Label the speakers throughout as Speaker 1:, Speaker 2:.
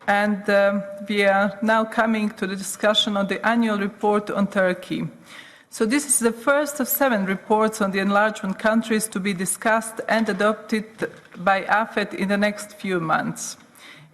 Speaker 1: and we are now coming to the discussion on the annual report on Turkey. So this is the first of 7 reports on the enlargement countries to be discussed and adopted by AFET in the next few months.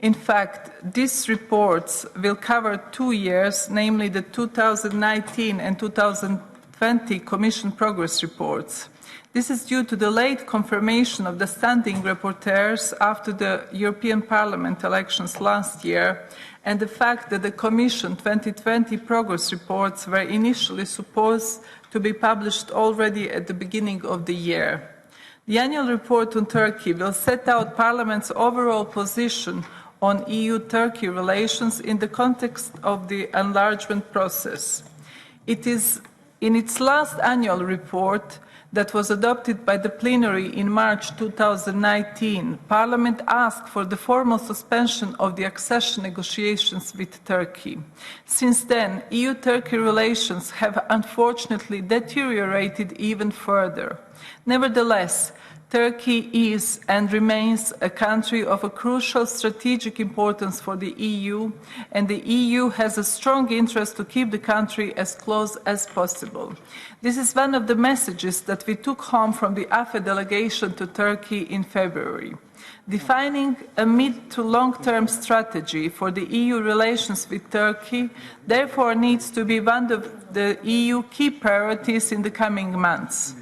Speaker 1: In fact, these reports will cover 2 years, namely the 2019 and 2020 Commission progress reports. This is due to the late confirmation of the standing rapporteurs after the European Parliament elections last year, and the fact that the Commission 2020 progress reports were initially supposed to be published already at the beginning of the year. The annual report on Turkey will set out Parliament's overall position on EU-Turkey relations in the context of the enlargement process. It is in its last annual report that was adopted by the plenary in March 2019, Parliament asked for the formal suspension of the accession negotiations with Turkey. Since then, EU-Turkey relations have unfortunately deteriorated even further. Nevertheless, Turkey is and remains a country of a crucial strategic importance for the EU, and the EU has a strong interest to keep the country as close as possible. This is one of the messages that we took home from the AFE delegation to Turkey in February. Defining a mid to long-term strategy for the EU relations with Turkey therefore needs to be one of the EU key priorities in the coming months.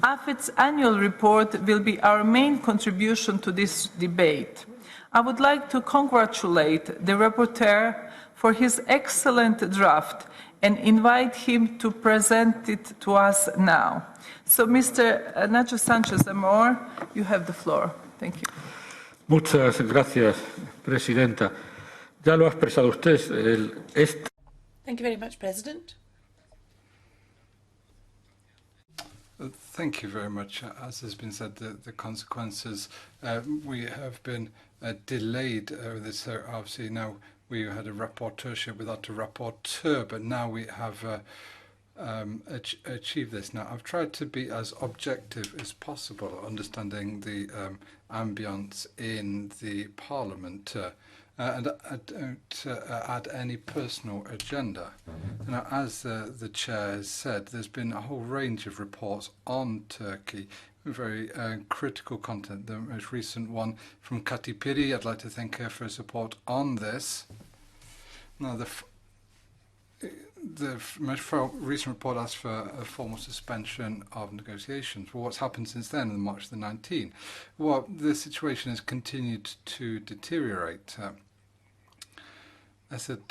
Speaker 1: AFET's annual report will be our main contribution to this debate. I would like to congratulate the rapporteur for his excellent draft and invite him to present it to us now. So, Mr. Nacho Sanchez Amor, you have the floor. Thank you.
Speaker 2: Muchas gracias, Presidenta. Ya lo ha expresado usted.
Speaker 3: Thank you very much, President.
Speaker 4: Thank you very much. As has been said, the consequences, we have been delayed this. Obviously, now we had a rapporteurship without a rapporteur, but now we have achieved this. Now, I've tried to be as objective as possible, understanding the ambience in the Parliament, and I don't add any personal agenda. Now, as the Chair has said, there's been a whole range of reports on Turkey, very critical content. The most recent one from Kati Piri, I'd like to thank her for her support on this. Now, the most recent report asks for a formal suspension of negotiations. Well, what's happened since then, in March the 19th? Well, the situation has continued to deteriorate. I said,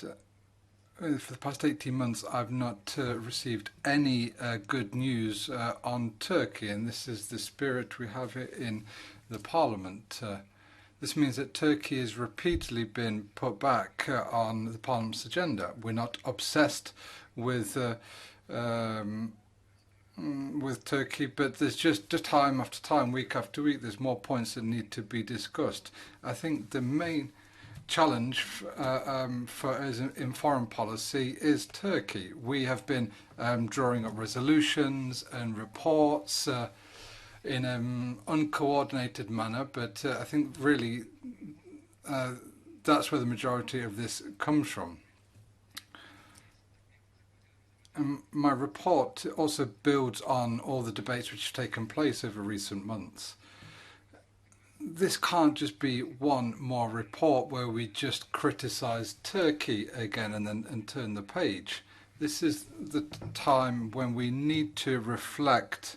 Speaker 4: for the past 18 months, I've not received any good news on Turkey, and this is the spirit we have in the Parliament. This means that Turkey has repeatedly been put back on the Parliament's agenda. We're not obsessed with Turkey, but there's just time after time, week after week, there's more points that need to be discussed. I think the main challenge for us in foreign policy is Turkey. We have been drawing up resolutions and reports in an uncoordinated manner, but I think really that's where the majority of this comes from. My report also builds on all the debates which have taken place over recent months. This can't just be one more report where we just criticize Turkey again and turn the page. This is the time when we need to reflect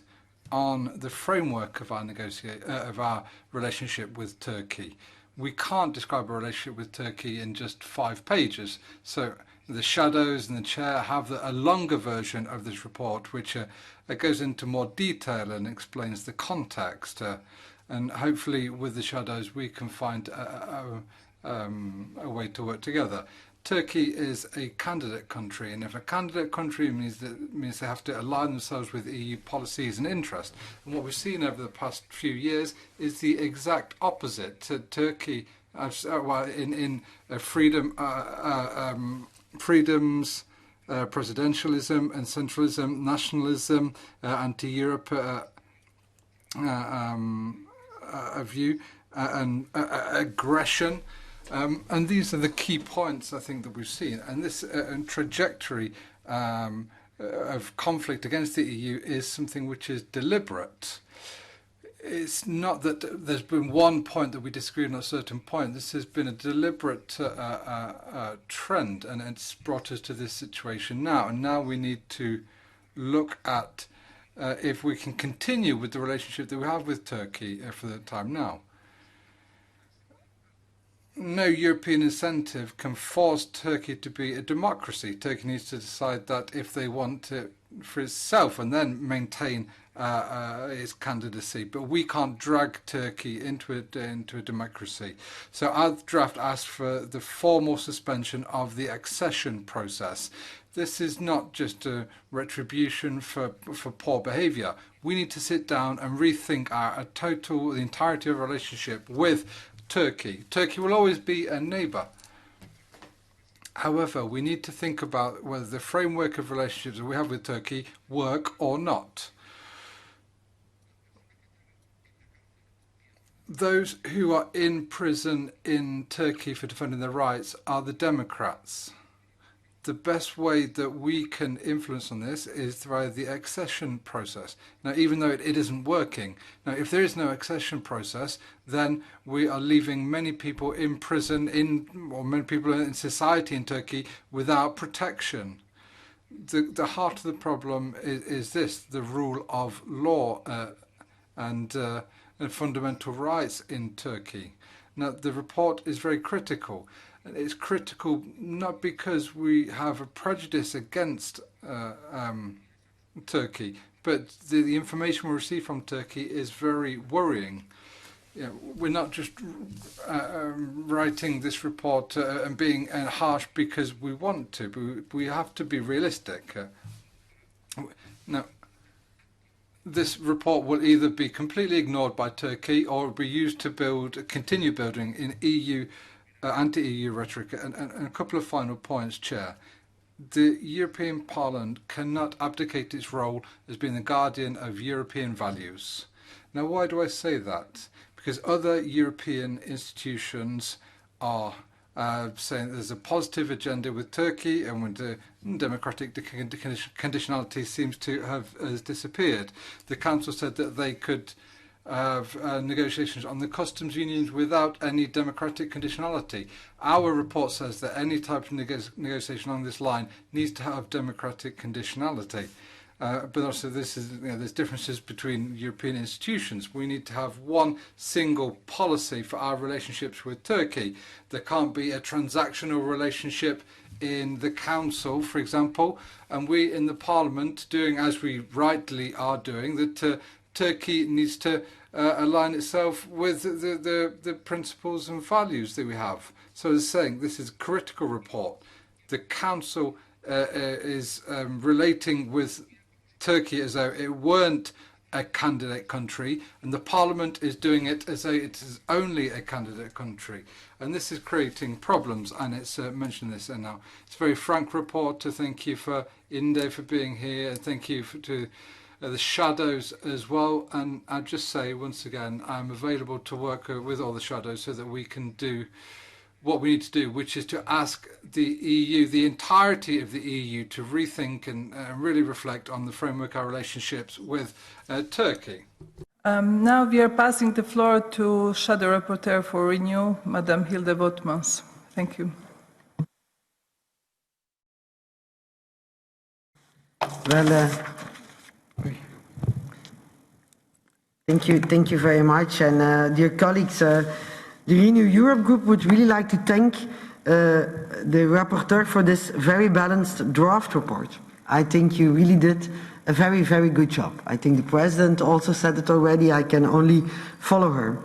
Speaker 4: on the framework of our relationship with Turkey. We can't describe a relationship with Turkey in just 5 pages. So the shadows and the chair have a longer version of this report, which goes into more detail and explains the context. And hopefully with the shadows we can find a way to work together. Turkey is a candidate country, and if a candidate country means they have to align themselves with EU policies and interests. And what we've seen over the past few years is the exact opposite. Turkey, in freedoms, presidentialism and centralism, nationalism, anti-Europe view, and aggression. And these are the key points, I think, that we've seen. And this trajectory of conflict against the EU is something which is deliberate. It's not that there's been one point that we disagree on a certain point. This has been a deliberate trend, and it's brought us to this situation now. And now we need to look at if we can continue with the relationship that we have with Turkey for the time now. No European incentive can force Turkey to be a democracy. Turkey needs to decide that if they want it for itself and then maintain its candidacy. But we can't drag Turkey into a democracy. So our draft asks for the formal suspension of the accession process. This is not just a retribution for poor behaviour. We need to sit down and rethink the entirety of our relationship with Turkey. Turkey will always be a neighbour. However, we need to think about whether the framework of relationships that we have with Turkey work or not. Those who are in prison in Turkey for defending their rights are the Democrats. The best way that we can influence on this is via the accession process. Now, even though it isn't working, now if there is no accession process, then we are leaving many people in prison, or many people in society in Turkey without protection. The heart of the problem is this: the rule of law and fundamental rights in Turkey. Now, the report is very critical. It's critical not because we have a prejudice against Turkey, but the information we receive from Turkey is very worrying. You know, we're not just writing this report and being harsh because we want to, but we have to be realistic. Now, this report will either be completely ignored by Turkey or be used to continue building in EU anti-EU rhetoric. And a couple of final points, Chair. The European Parliament cannot abdicate its role as being the guardian of European values. Now, why do I say that? Because other European institutions are saying there's a positive agenda with Turkey, and when the democratic conditionality seems to have disappeared. The Council said that they could of negotiations on the customs unions without any democratic conditionality. Our report says that any type of negotiation along this line needs to have democratic conditionality. But also there's differences between European institutions. We need to have one single policy for our relationships with Turkey. There can't be a transactional relationship in the Council, for example, and we in the Parliament doing as we rightly are doing, that Turkey needs to align itself with the principles and values that we have. So as I was saying, this is a critical report. The Council is relating with Turkey as though it weren't a candidate country, and the Parliament is doing it as though it is only a candidate country. And this is creating problems, and it's mentioned this. And now it's a very frank report. To thank you for Inde for being here, and thank you to the shadows as well. And I'd just say once again, I'm available to work with all the shadows so that we can do what we need to do, which is to ask the EU, the entirety of the EU, to rethink and really reflect on the framework of our relationships with Turkey.
Speaker 1: Now we are passing the floor to Shadow Rapporteur for Renew, Madame Hilde Wotmans. Thank you.
Speaker 5: Well, thank you very much. And dear colleagues, the Renew Europe group would really like to thank the rapporteur for this very balanced draft report. I think you really did a very, very good job. I think the President also said it already. I can only follow her.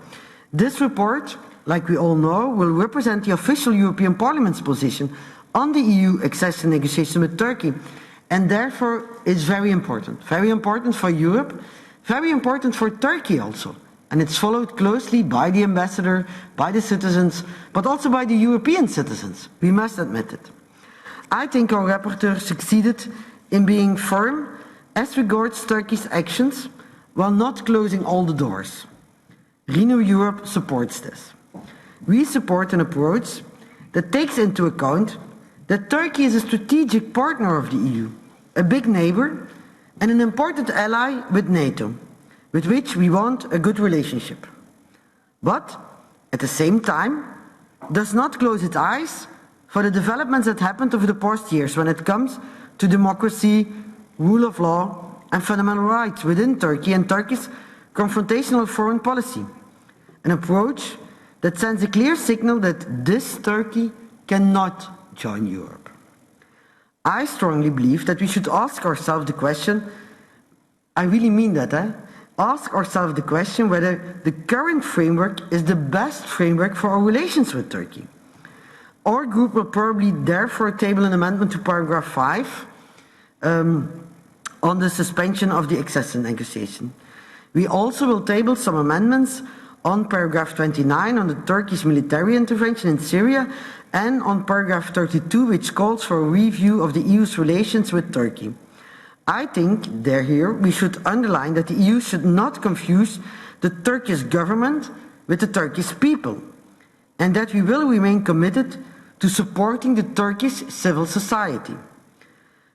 Speaker 5: This report, like we all know, will represent the official European Parliament's position on the EU accession negotiation with Turkey, and therefore is very important for Europe, very important for Turkey also. And it's followed closely by the ambassador, by the citizens, but also by the European citizens. We must admit it. I think our rapporteur succeeded in being firm as regards Turkey's actions while not closing all the doors. Renew Europe supports this. we support an approach that takes into account that Turkey is a strategic partner of the EU, a big neighbor, and an important ally with NATO, with which we want a good relationship. But, at the same time, does not close its eyes for the developments that happened over the past years when it comes to democracy, rule of law, and fundamental rights within Turkey and Turkey's confrontational foreign policy. An approach that sends a clear signal that this Turkey cannot join Europe. I strongly believe that we should ask ourselves the question, I really mean that, ask ourselves the question whether the current framework is the best framework for our relations with Turkey. Our group will probably therefore table an amendment to paragraph 5 on the suspension of the accession negotiation. We also will table some amendments on paragraph 29 on the Turkish military intervention in Syria and on paragraph 32 which calls for a review of the EU's relations with Turkey. I think here we should underline that the EU should not confuse the Turkish government with the Turkish people, and that we will remain committed to supporting the Turkish civil society.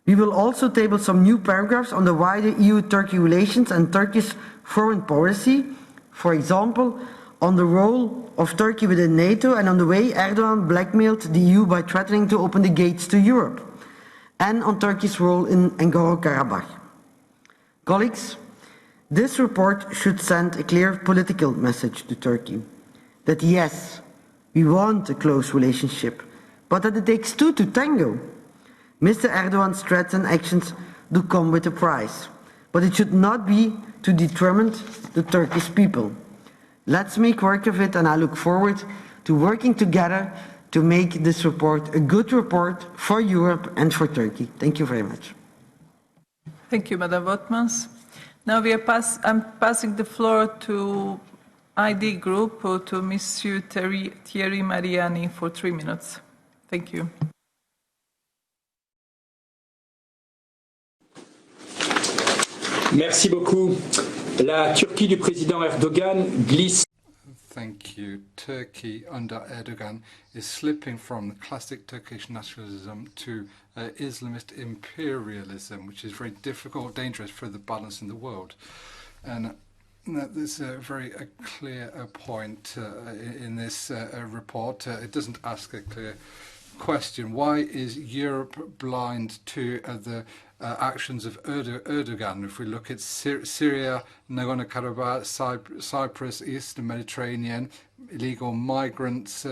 Speaker 5: We will also table some new paragraphs on the wider EU-Turkey relations and Turkish foreign policy, for example, on the role of Turkey within NATO and on the way Erdogan blackmailed the EU by threatening to open the gates to Europe, and on Turkey's role in Nagorno-Karabakh. Colleagues, this report should send a clear political message to Turkey, that yes, we want a close relationship, but that it takes two to tango. Mr. Erdogan's threats and actions do come with a price, but it should not be to determine the Turkish people. Let's make work of it, and I look forward to working together to make this report a good report for Europe and for Turkey. Thank you very much.
Speaker 1: Thank you, Madam Votmans. Now I'm passing the floor to ID Group, to Monsieur Thierry Mariani for 3 minutes. Thank you.
Speaker 6: Merci beaucoup. La Turquie du président Erdogan glisse.
Speaker 4: Thank you. Turkey under Erdogan is slipping from the classic Turkish nationalism to Islamist imperialism, which is very difficult, dangerous for the balance in the world. And there's a very clear point in this report. It doesn't ask a clear question. Why is Europe blind to the actions of Erdogan? If we look at Syria, Nagorno-Karabakh, Cyprus, Eastern Mediterranean, illegal migrants,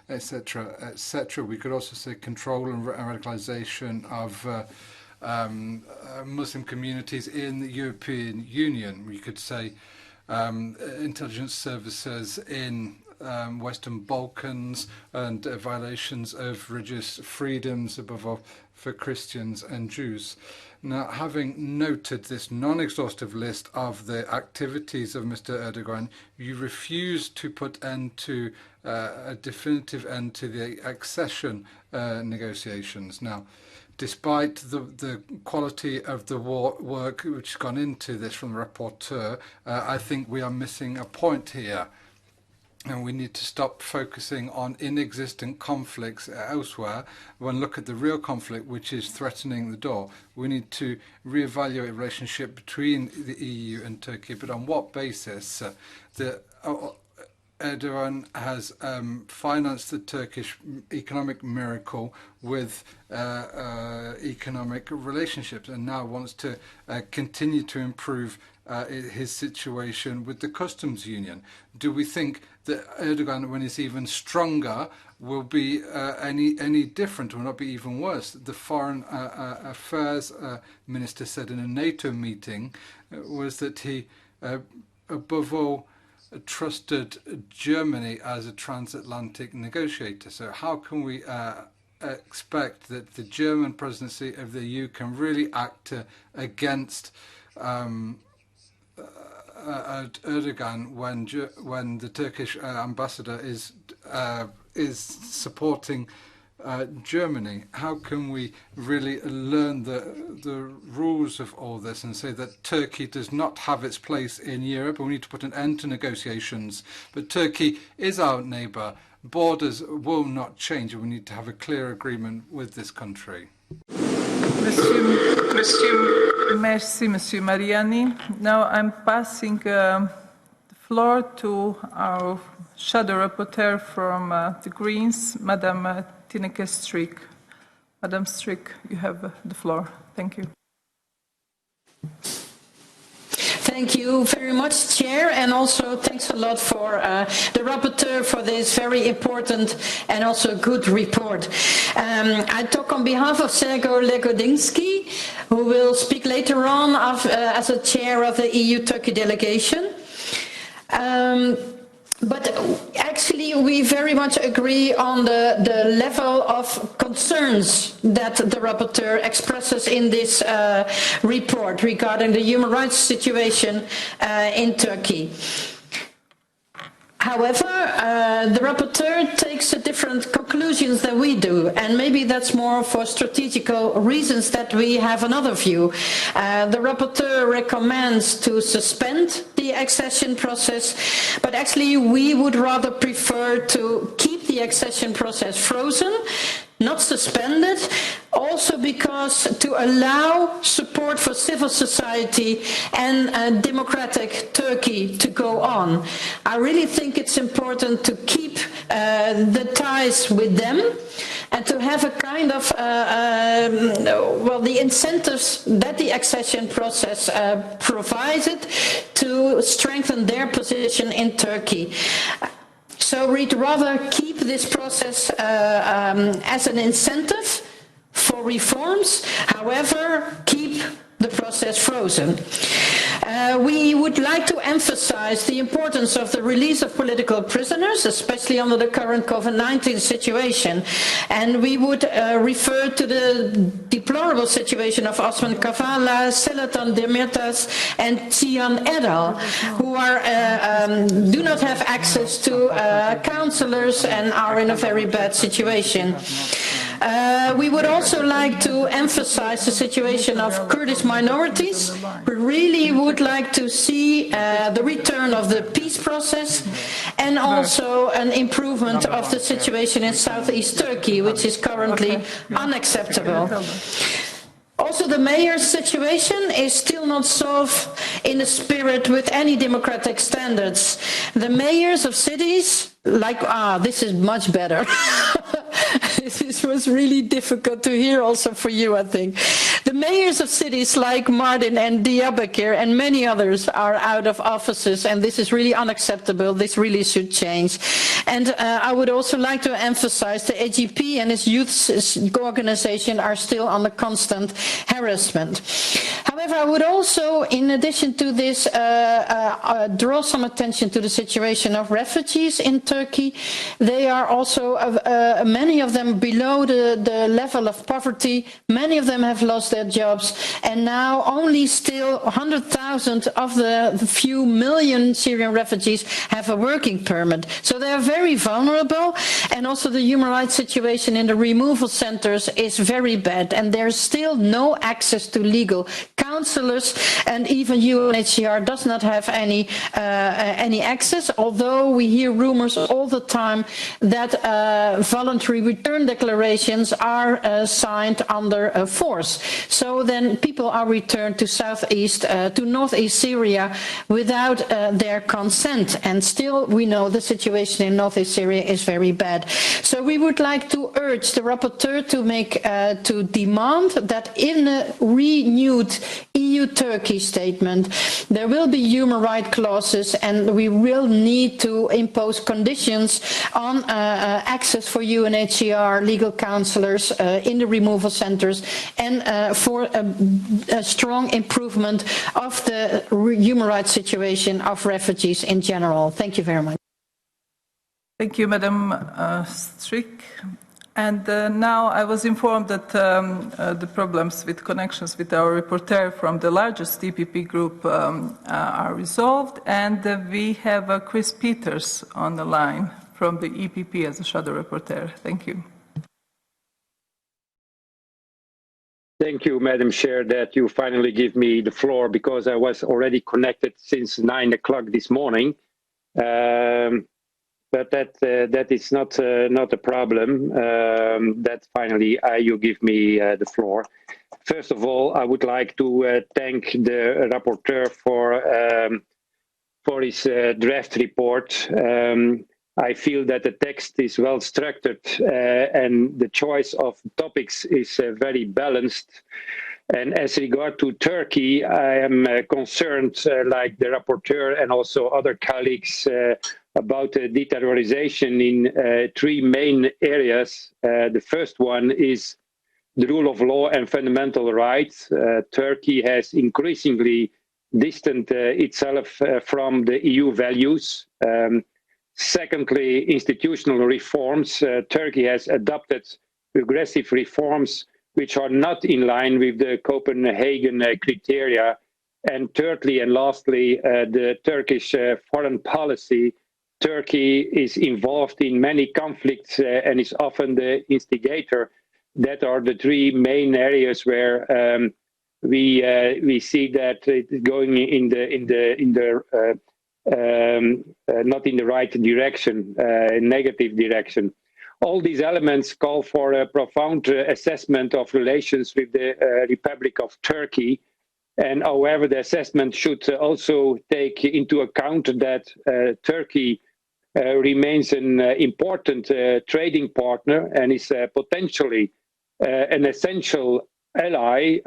Speaker 4: etc., etc. We could also say control and radicalization of Muslim communities in the European Union. We could say intelligence services in Western Balkans and violations of religious freedoms, above all for Christians and Jews. Now, having noted this non-exhaustive list of the activities of Mr. Erdogan, you refuse to put end to a definitive end to the accession negotiations. Now, despite the quality of the work which has gone into this from the rapporteur, I think we are missing a point here. And we need to stop focusing on inexistent conflicts elsewhere and look at the real conflict which is threatening the door. We need to reevaluate the relationship between the EU and Turkey, but on what basis? Erdogan has financed the Turkish economic miracle with economic relationships and now wants to continue to improve his situation with the customs union. Do we think that Erdogan, when he's even stronger, will be any different, or not be even worse? The foreign affairs minister said in a NATO meeting was that he, above all, trusted Germany as a transatlantic negotiator. So how can we expect that the German presidency of the EU can really act against Erdogan when the Turkish ambassador is supporting Germany? How can we really learn the rules of all this and say that Turkey does not have its place in Europe and we need to put an end to negotiations? But Turkey is our neighbour. Borders will not change and we need to have a clear agreement with this country.
Speaker 1: Merci, Monsieur Mariani. Now I'm passing the floor to our shadow rapporteur from the Greens, Madame Tineke Strik. Madame Strik, you have the floor. Thank you.
Speaker 3: Thank you very much, Chair, and also thanks a lot for the rapporteur for this very important and also good report. I talk on behalf of Sergio Legodinsky, who will speak later on as a chair of the EU-Turkey delegation. But actually, we very much agree on the level of concerns that the rapporteur expresses in this report regarding the human rights situation in Turkey. However, the rapporteur takes different conclusions than we do, and maybe that's more for strategical reasons that we have another view. The rapporteur recommends to suspend the accession process, but actually we would rather prefer to keep the accession process frozen, not suspended, also because to allow support for civil society and democratic Turkey to go on. I really think it's important to keep the ties with them and to have a kind of, the incentives that the accession process provided to strengthen their position in Turkey. So we'd rather keep this process as an incentive for reforms, however, keep the process frozen. We would like to emphasize the importance of the release of political prisoners, especially under the current COVID-19 situation. And we would refer to the deplorable situation of Osman Kavala, Selaton Demirtas, and Cihan Edal, who do not have access to counselors and are in a very bad situation. We would also like to emphasize the situation of Kurdish minorities. We really would like to see the return of the peace process and also an improvement of the situation in southeast Turkey, which is currently unacceptable. Also, the mayor's situation is still not solved in a spirit with any democratic standards. The mayors of cities, this is much better. This was really difficult to hear also for you, I think. The mayors of cities like Mardin and Diyarbakir and many others are out of offices, and this is really unacceptable. This really should change. And I would also like to emphasize the AGP and its youth organization are still under constant harassment. However, I would also, in addition to this, draw some attention to the situation of refugees in Turkey. They are also, many of them below the level of poverty. Many of them have lost their jobs, and now only still 100,000 of the few million Syrian refugees have a working permit. So they are very vulnerable, and also the human rights situation in the removal centers is very bad, and there's still no access to legal counselors, and even UNHCR does not have any access, although we hear rumors all the time that voluntary return declarations are signed under force. So then people are returned to northeast Syria without their consent, and still we know the situation in northeast Syria is very bad. So we would like to urge the rapporteur to demand that in a renewed EU-Turkey statement there will be human rights clauses, and we will need to impose conditions on access for UNHCR legal counselors in the removal centers, and for a strong improvement of the human rights situation of refugees in general. Thank you very much.
Speaker 1: Thank you, Madam Strik. And now I was informed that the problems with connections with our rapporteur from the largest EPP group are resolved, and we have Chris Peters on the line from the EPP as a shadow rapporteur. Thank you.
Speaker 6: Thank you, Madam Chair, that you finally give me the floor, because I was already connected since 9 o'clock this morning. But that is not a problem. That finally you give me the floor. First of all, I would like to thank the rapporteur for his draft report. I feel that the text is well structured and the choice of topics is very balanced. And as regard to Turkey, I am concerned, like the rapporteur and also other colleagues, about deterioration in three main areas. The first one is the rule of law and fundamental rights. Turkey has increasingly distanced itself from the EU values. Secondly, institutional reforms. Turkey has adopted aggressive reforms which are not in line with the Copenhagen criteria. And thirdly and lastly, the Turkish foreign policy. Turkey is involved in many conflicts and is often the instigator. That are the three main areas where we see that it's going not in the right direction, negative direction. All these elements call for a profound assessment of relations with the Republic of Turkey. And however, the assessment should also take into account that Turkey remains an important trading partner and is potentially an essential ally,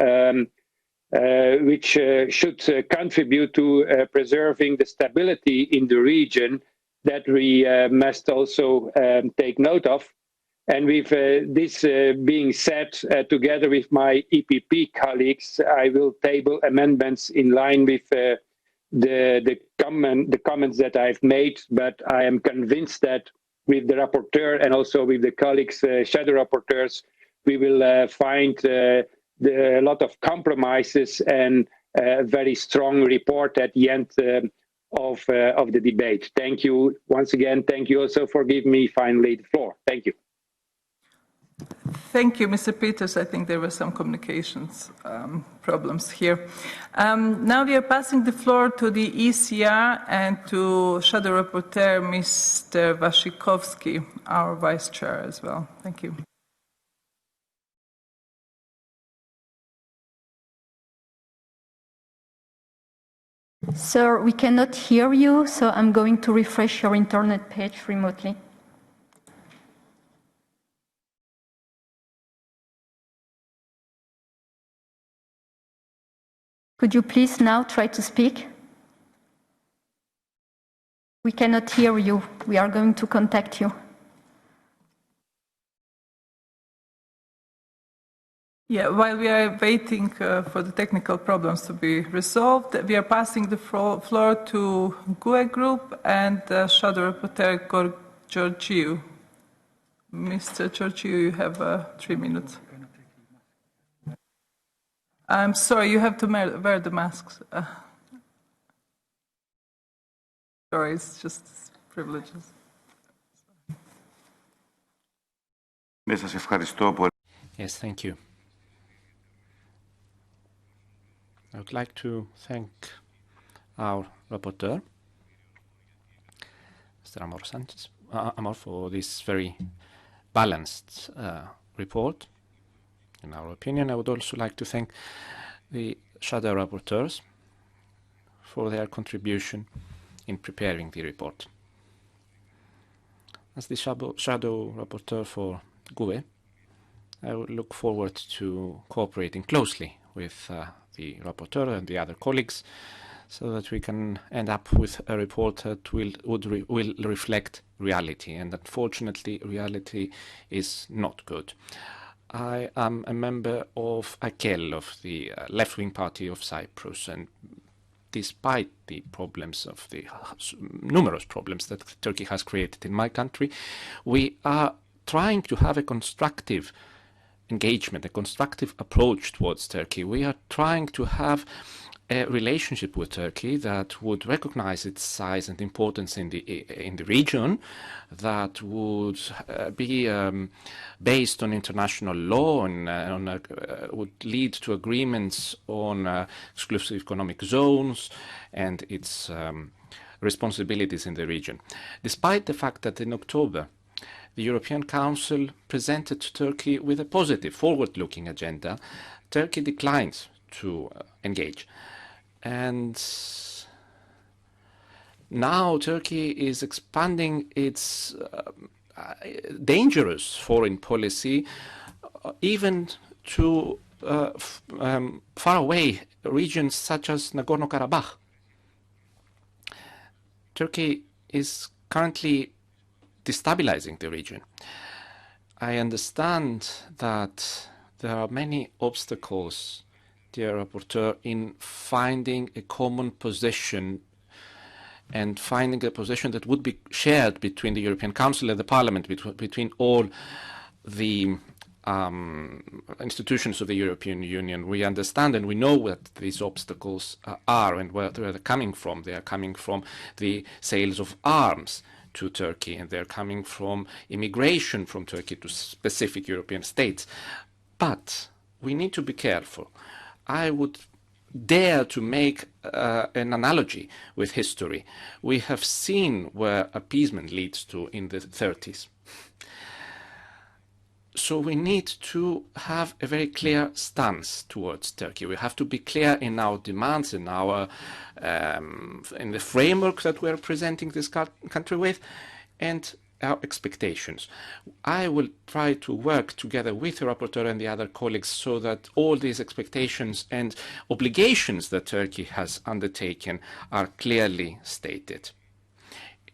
Speaker 6: which should contribute to preserving the stability in the region that we must also take note of. And with this being said, together with my EPP colleagues, I will table amendments in line with the comments that I've made, but I am convinced that with the rapporteur and also with the colleagues, shadow rapporteurs, we will find a lot of compromises and a very strong report at the end of the debate. Thank you once again. Thank you also for giving me finally the floor. Thank you.
Speaker 1: Thank you, Mr. Peters. I think there were some communications problems here. Now we are passing the floor to the ECR and to Shadow Rapporteur, Mr. Waszczykowski, our Vice Chair as well. Thank you.
Speaker 7: Sir, we cannot hear you, so I'm going to refresh your internet page remotely. Could you please now try to speak? We cannot hear you. We are going to contact you.
Speaker 1: Yeah, while we are waiting for the technical problems to be resolved, we are passing the floor to GUE Group and Shadow Rapporteur Georgiou. Mr. Georgiou, you have 3 minutes. I'm sorry, you have to wear the masks. Sorry, it's just privileges.
Speaker 8: Yes, thank you. I would like to thank our rapporteur, Mr. Amor, for this very balanced report. In our opinion, I would also like to thank the shadow rapporteurs for their contribution in preparing the report. As the shadow rapporteur for GUE, I would look forward to cooperating closely with the rapporteur and the other colleagues so that we can end up with a report that will reflect reality. And unfortunately, reality is not good. I am a member of AKEL, of the left-wing party of Cyprus, and despite the problems of the numerous problems that Turkey has created in my country, we are trying to have a constructive engagement, a constructive approach towards Turkey. We are trying to have a relationship with Turkey that would recognize its size and importance in the region, that would be based on international law and would lead to agreements on exclusive economic zones and its responsibilities in the region. Despite the fact that in October the European Council presented Turkey with a positive, forward-looking agenda, Turkey declined to engage. And now Turkey is expanding its dangerous foreign policy even to faraway regions such as Nagorno-Karabakh. Turkey is currently destabilizing the region. I understand that there are many obstacles, dear Rapporteur, in finding a common position and finding a position that would be shared between the European Council and the Parliament, between all the institutions of the European Union. We understand and we know what these obstacles are and where they're coming from. They are coming from the sales of arms to Turkey, and they're coming from immigration from Turkey to specific European states. But we need to be careful. I would dare to make an analogy with history. We have seen where appeasement leads to in the 30s. So we need to have a very clear stance towards Turkey. We have to be clear in our demands, in our in the framework that we are presenting this country with, and our expectations. I will try to work together with the rapporteur and the other colleagues so that all these expectations and obligations that Turkey has undertaken are clearly stated.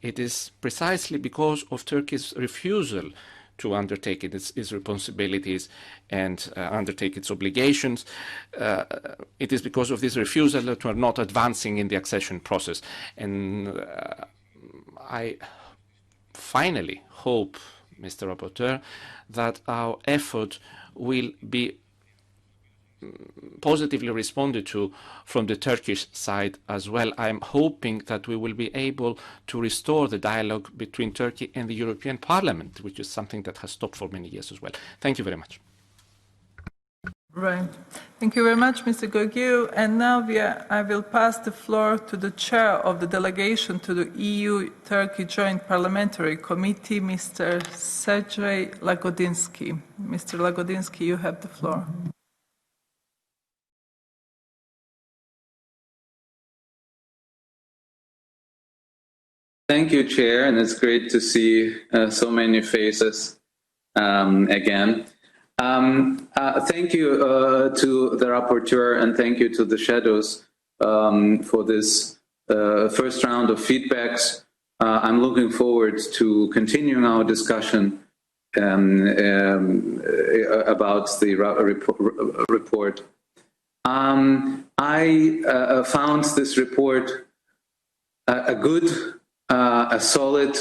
Speaker 8: It is precisely because of Turkey's refusal to undertake its responsibilities and undertake its obligations. It is because of this refusal that we are not advancing in the accession process. And I finally hope, Mr. Rapporteur, that our effort will be positively responded to from the Turkish side as well. I'm hoping that we will be able to restore the dialogue between Turkey and the European Parliament, which is something that has stopped for many years as well. Thank you very much.
Speaker 1: Right. Thank you very much, Mr. Georgiou. And now I will pass the floor to the chair of the delegation to the EU-Turkey Joint Parliamentary Committee, Mr. Sergej Lagodinsky. Mr. Lagodinsky, you have the floor.
Speaker 9: Thank you, Chair, and it's great to see so many faces again. Thank you to the rapporteur and thank you to the shadows for this first round of feedbacks. I'm looking forward to continuing our discussion about the report. I found this report a solid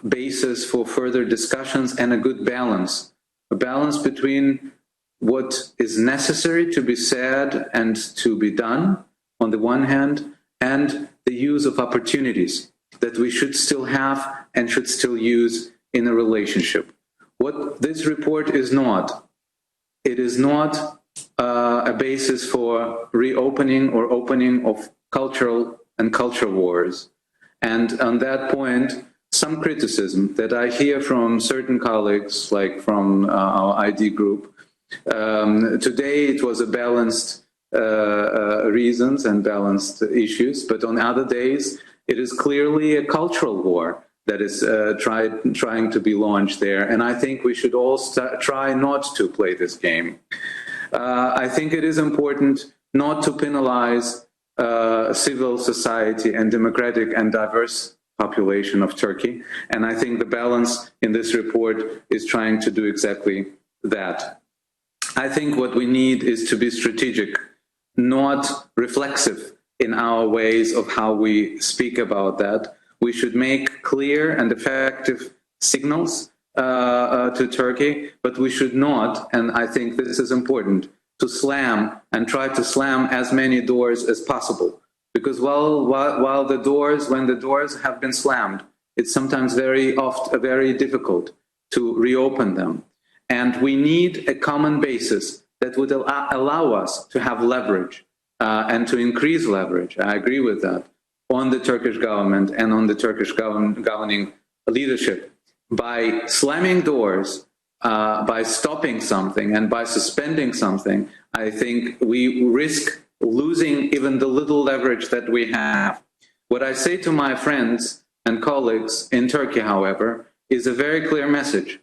Speaker 9: basis for further discussions and a good balance. A balance between what is necessary to be said and to be done on the one hand, and the use of opportunities that we should still have and should still use in a relationship. What this report is not, it is not a basis for reopening or opening of cultural and culture wars. And on that point, some criticism that I hear from certain colleagues, like from our ID group. Today it was a balanced reasons and balanced issues, but on other days it is clearly a cultural war that is trying to be launched there. And I think we should all try not to play this game. I think it is important not to penalize civil society and democratic and diverse population of Turkey. And I think the balance in this report is trying to do exactly that. I think what we need is to be strategic, not reflexive in our ways of how we speak about that. We should make clear and effective signals to Turkey, but we should not, and I think this is important, to slam and try to slam as many doors as possible. Because when the doors have been slammed, it's sometimes very difficult to reopen them. And we need a common basis that would allow us to have leverage and to increase leverage. I agree with that, on the Turkish government and on the Turkish governing leadership. By slamming doors, by stopping something and by suspending something, I think we risk losing even the little leverage that we have. What I say to my friends and colleagues in Turkey, however, is a very clear message.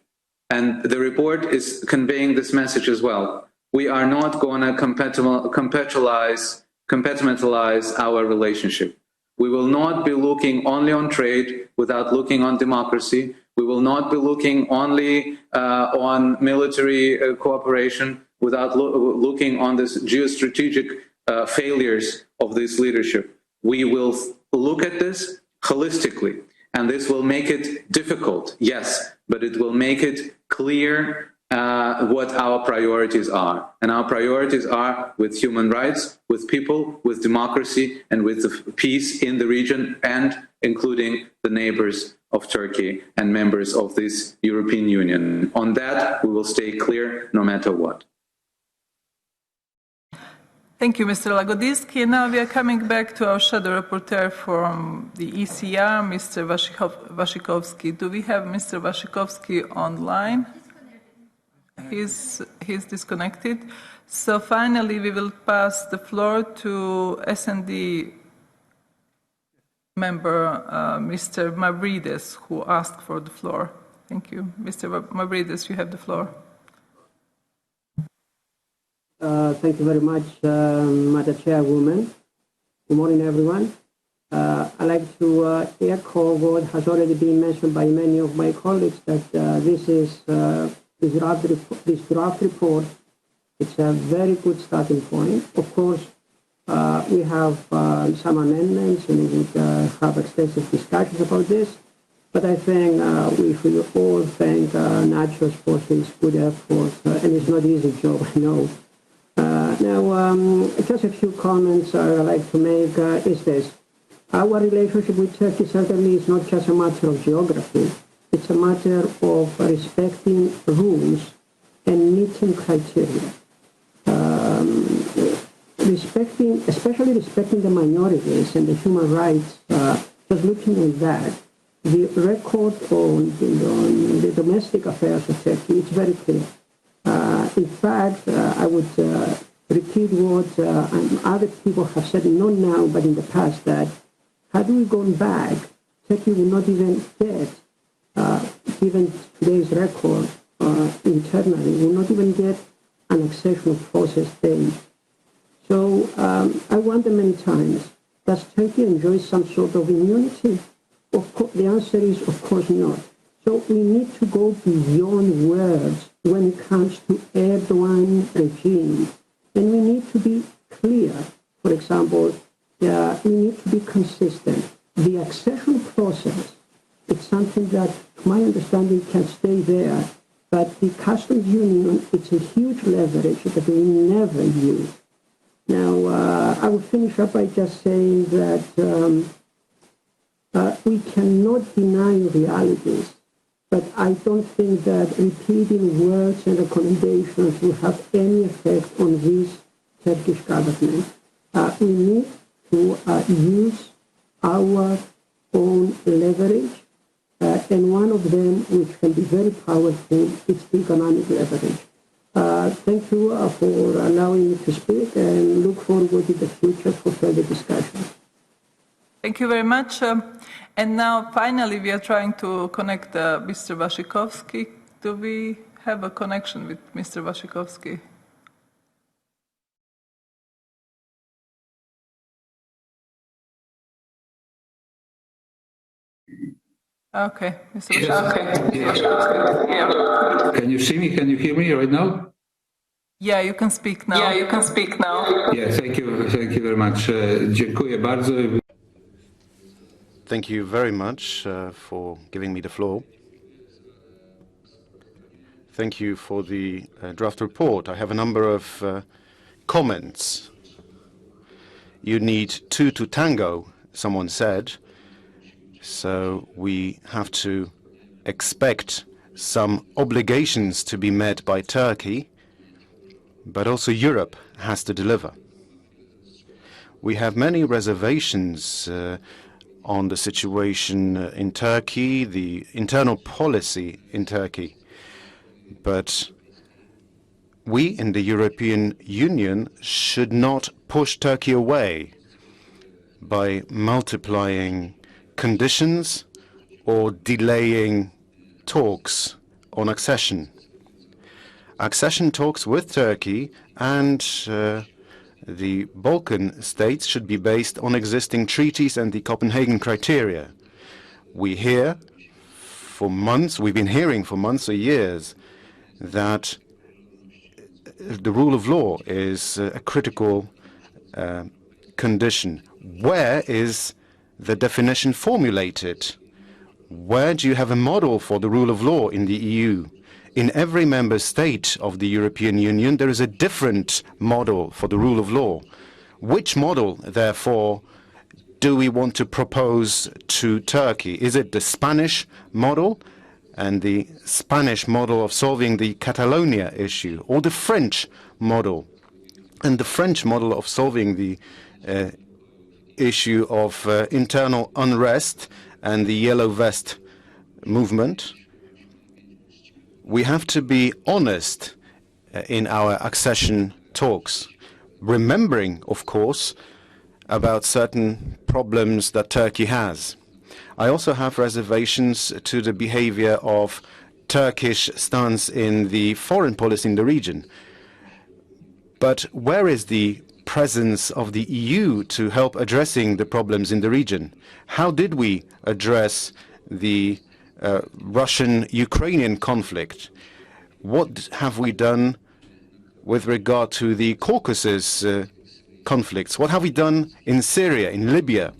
Speaker 9: And the report is conveying this message as well. We are not going to compartmentalize our relationship. We will not be looking only on trade without looking on democracy. We will not be looking only on military cooperation without looking on this geostrategic failures of this leadership. We will look at this holistically, and this will make it difficult, yes, but it will make it clear what our priorities are. And our priorities are with human rights, with people, with democracy, and with the peace in the region, and including the neighbors of Turkey and members of this European Union. On that, we will stay clear no matter what.
Speaker 1: Thank you, Mr. Lagodinsky. Now we are coming back to our shadow rapporteur from the ECR, Mr. Waszykowski. Do we have Mr. Waszykowski online? He's disconnected. So finally, we will pass the floor to S&D member, Mr. Mavridis, who asked for the floor. Thank you. Mr. Mavridis, you have the floor.
Speaker 10: Thank you very much, Madam Chairwoman. Good morning, everyone. I'd like to echo what has already been mentioned by many of my colleagues, that this draft report, it's a very good starting point. Of course, we have some amendments and we would have extensive discussions about this, but I think we should all thank Nachos for his good effort, and it's not an easy job, I know. Now, just a few comments I'd like to make is this. Our relationship with Turkey certainly is not just a matter of geography. It's a matter of respecting rules and meeting criteria. Especially respecting the minorities and the human rights, just looking at that, the record on the domestic affairs of Turkey is very clear. In fact, I would repeat what other people have said, not now, but in the past, that had we gone back, Turkey would not even get, given today's record internally, would not even get an accession process stage. So I wonder many times, does Turkey enjoy some sort of immunity? Of course, the answer is, of course, not. So we need to go beyond words when it comes to Erdogan regime. And we need to be clear. For example, we need to be consistent. The accession process, it's something that, to my understanding, can stay there. But the customs union, it's a huge leverage that we never use. Now, I will finish up by just saying that we cannot deny realities, but I don't think that repeating words and recommendations will have any effect on this Turkish government. We need to use our own leverage, and one of them, which can be very powerful, is economic leverage. Thank you for allowing me to speak, and look forward in the future for further discussion.
Speaker 1: Thank you very much. And now, finally, we are trying to connect Mr. Waszykowski. Do we have a connection with Mr. Waszykowski? Okay, Mr. Waszykowski.
Speaker 2: Yes. Can you see me? Can you hear me right now?
Speaker 1: Yeah, you can speak now.
Speaker 2: Yeah, thank you very much. Dziękuję bardzo.
Speaker 11: Thank you very much for giving me the floor. Thank you for the draft report. I have a number of comments. You need two to tango, someone said. So we have to expect some obligations to be met by Turkey, but also Europe has to deliver. We have many reservations on the situation in Turkey, the internal policy in Turkey. But we in the European Union should not push Turkey away by multiplying conditions or delaying talks on accession. Accession talks with Turkey and the Balkan states should be based on existing treaties and the Copenhagen criteria. We hear for months, we've been hearing for months or years that the rule of law is a critical condition. Where is the definition formulated? Where do you have a model for the rule of law in the EU? In every member state of the European Union, there is a different model for the rule of law. Which model, therefore, do we want to propose to Turkey? Is it the Spanish model and the Spanish model of solving the Catalonia issue, or the French model and the French model of solving the issue of internal unrest and the Yellow Vest movement? We have to be honest in our accession talks, remembering, of course, about certain problems that Turkey has. I also have reservations to the behavior of Turkish stance in the foreign policy in the region. But where is the presence of the EU to help addressing the problems in the region? How did we address the Russian-Ukrainian conflict? What have we done with regard to the Caucasus conflicts? What have we done in Syria, in Libya?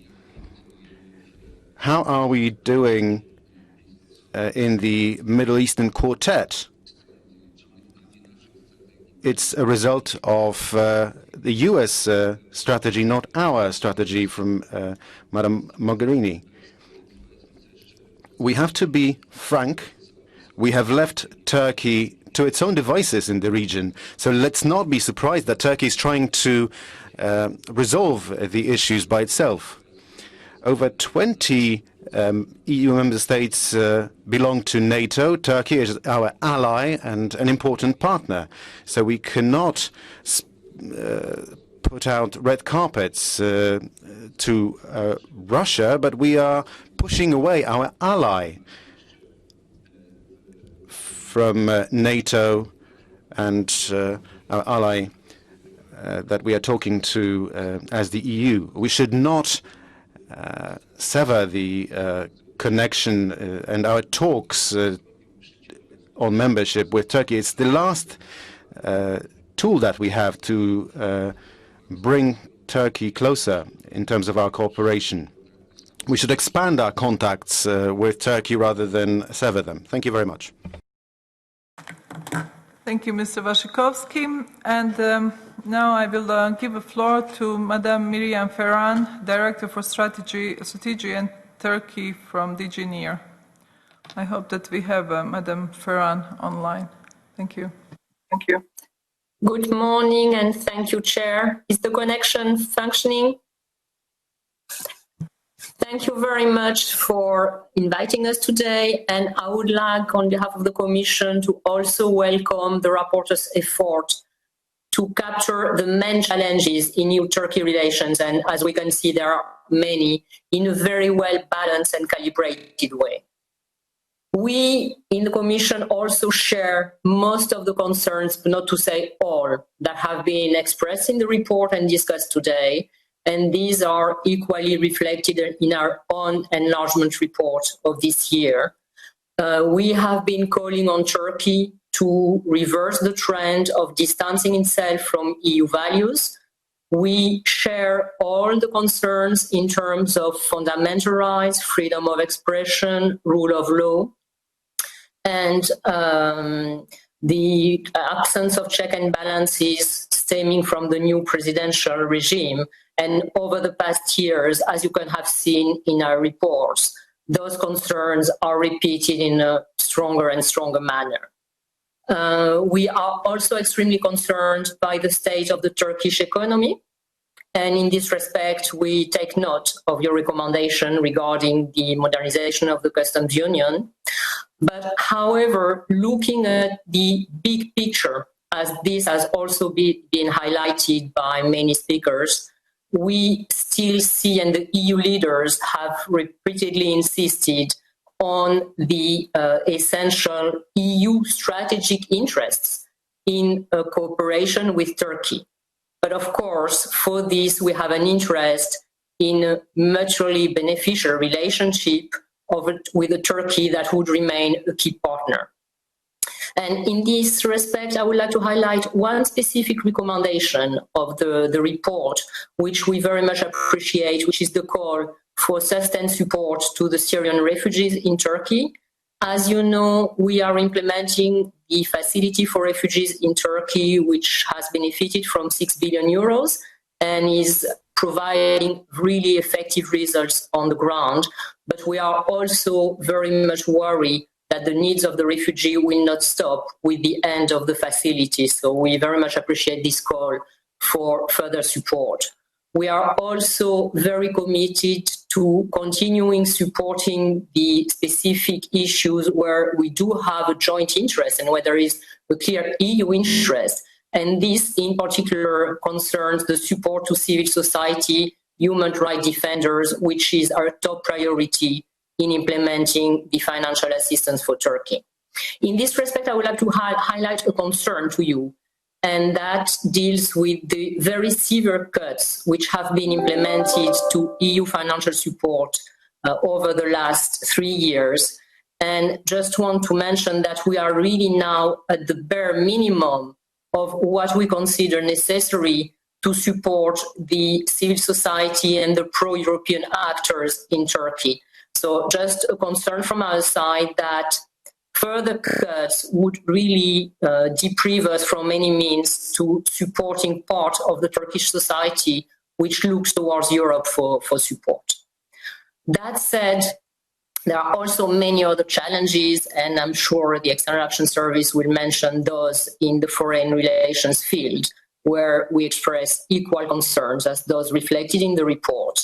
Speaker 11: How are we doing in the Middle Eastern Quartet? It's a result of the US strategy, not our strategy from Madame Mogherini. We have to be frank. We have left Turkey to its own devices in the region. So let's not be surprised that Turkey is trying to resolve the issues by itself. Over 20 EU member states belong to NATO. Turkey is our ally and an important partner. So we cannot put out red carpets to Russia, but we are pushing away our ally from NATO and our ally that we are talking to as the EU. We should not sever the connection and our talks on membership with Turkey. It's the last tool that we have to bring Turkey closer in terms of our cooperation. We should expand our contacts with Turkey rather than sever them. Thank you very much.
Speaker 1: Thank you, Mr. Waszykowski. And now I will give the floor to Madame Miriam Ferran, Director for Strategy and Turkey from DG NEAR. I hope that we have Madame Ferran online. Thank you.
Speaker 12: Thank you. Good morning and thank you, Chair. Is the connection functioning? Thank you very much for inviting us today, and I would like, on behalf of the Commission, to also welcome the rapporteur's effort to capture the main challenges in EU-Turkey relations, and as we can see, there are many, in a very well-balanced and calibrated way. We in the Commission also share most of the concerns, but not to say all, that have been expressed in the report and discussed today, and these are equally reflected in our own enlargement report of this year. We have been calling on Turkey to reverse the trend of distancing itself from EU values. We share all the concerns in terms of fundamental rights, freedom of expression, rule of law, and the absence of check and balances stemming from the new presidential regime. And over the past years, as you can have seen in our reports, those concerns are repeated in a stronger and stronger manner. We are also extremely concerned by the state of the Turkish economy. And in this respect, we take note of your recommendation regarding the modernization of the customs union. But however, looking at the big picture, as this has also been highlighted by many speakers, we still see, and the EU leaders have repeatedly insisted on the essential EU strategic interests in cooperation with Turkey. But of course, for this, we have an interest in a mutually beneficial relationship with a Turkey that would remain a key partner. And in this respect, I would like to highlight one specific recommendation of the report, which we very much appreciate, which is the call for sustained support to the Syrian refugees in Turkey. As you know, we are implementing the facility for refugees in Turkey, which has benefited from 6 billion euros and is providing really effective results on the ground. But we are also very much worried that the needs of the refugee will not stop with the end of the facility. So we very much appreciate this call for further support. We are also very committed to continuing supporting the specific issues where we do have a joint interest and where there is a clear EU interest. And this in particular concerns the support to civil society, human rights defenders, which is our top priority in implementing the financial assistance for Turkey. In this respect, I would like to highlight a concern to you, and that deals with the very severe cuts which have been implemented to EU financial support over the last 3 years. And just want to mention that we are really now at the bare minimum of what we consider necessary to support the civil society and the pro-European actors in Turkey. So just a concern from our side that further cuts would really deprive us from any means to supporting part of the Turkish society which looks towards Europe for support. That said, there are also many other challenges, and I'm sure the External Action Service will mention those in the foreign relations field, where we express equal concerns as those reflected in the report.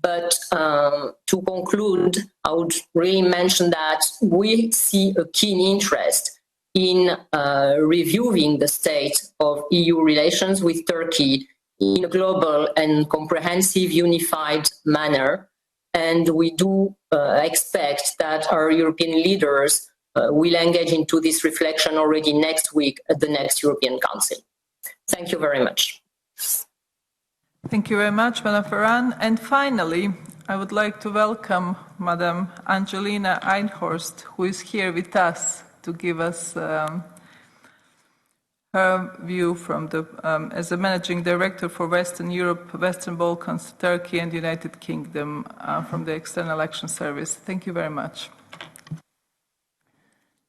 Speaker 12: But to conclude, I would really mention that we see a keen interest in reviewing the state of EU relations with Turkey in a global and comprehensive, unified manner. And we do expect that our European leaders will engage into this reflection already next week at the next European Council. Thank you very much.
Speaker 1: Thank you very much, Madam Ferran. And finally, I would like to welcome Madam Angelina Einhorst, who is here with us to give us her view from the, as the Managing Director for Western Europe, Western Balkans, Turkey and United Kingdom from the External Action Service. Thank you very much.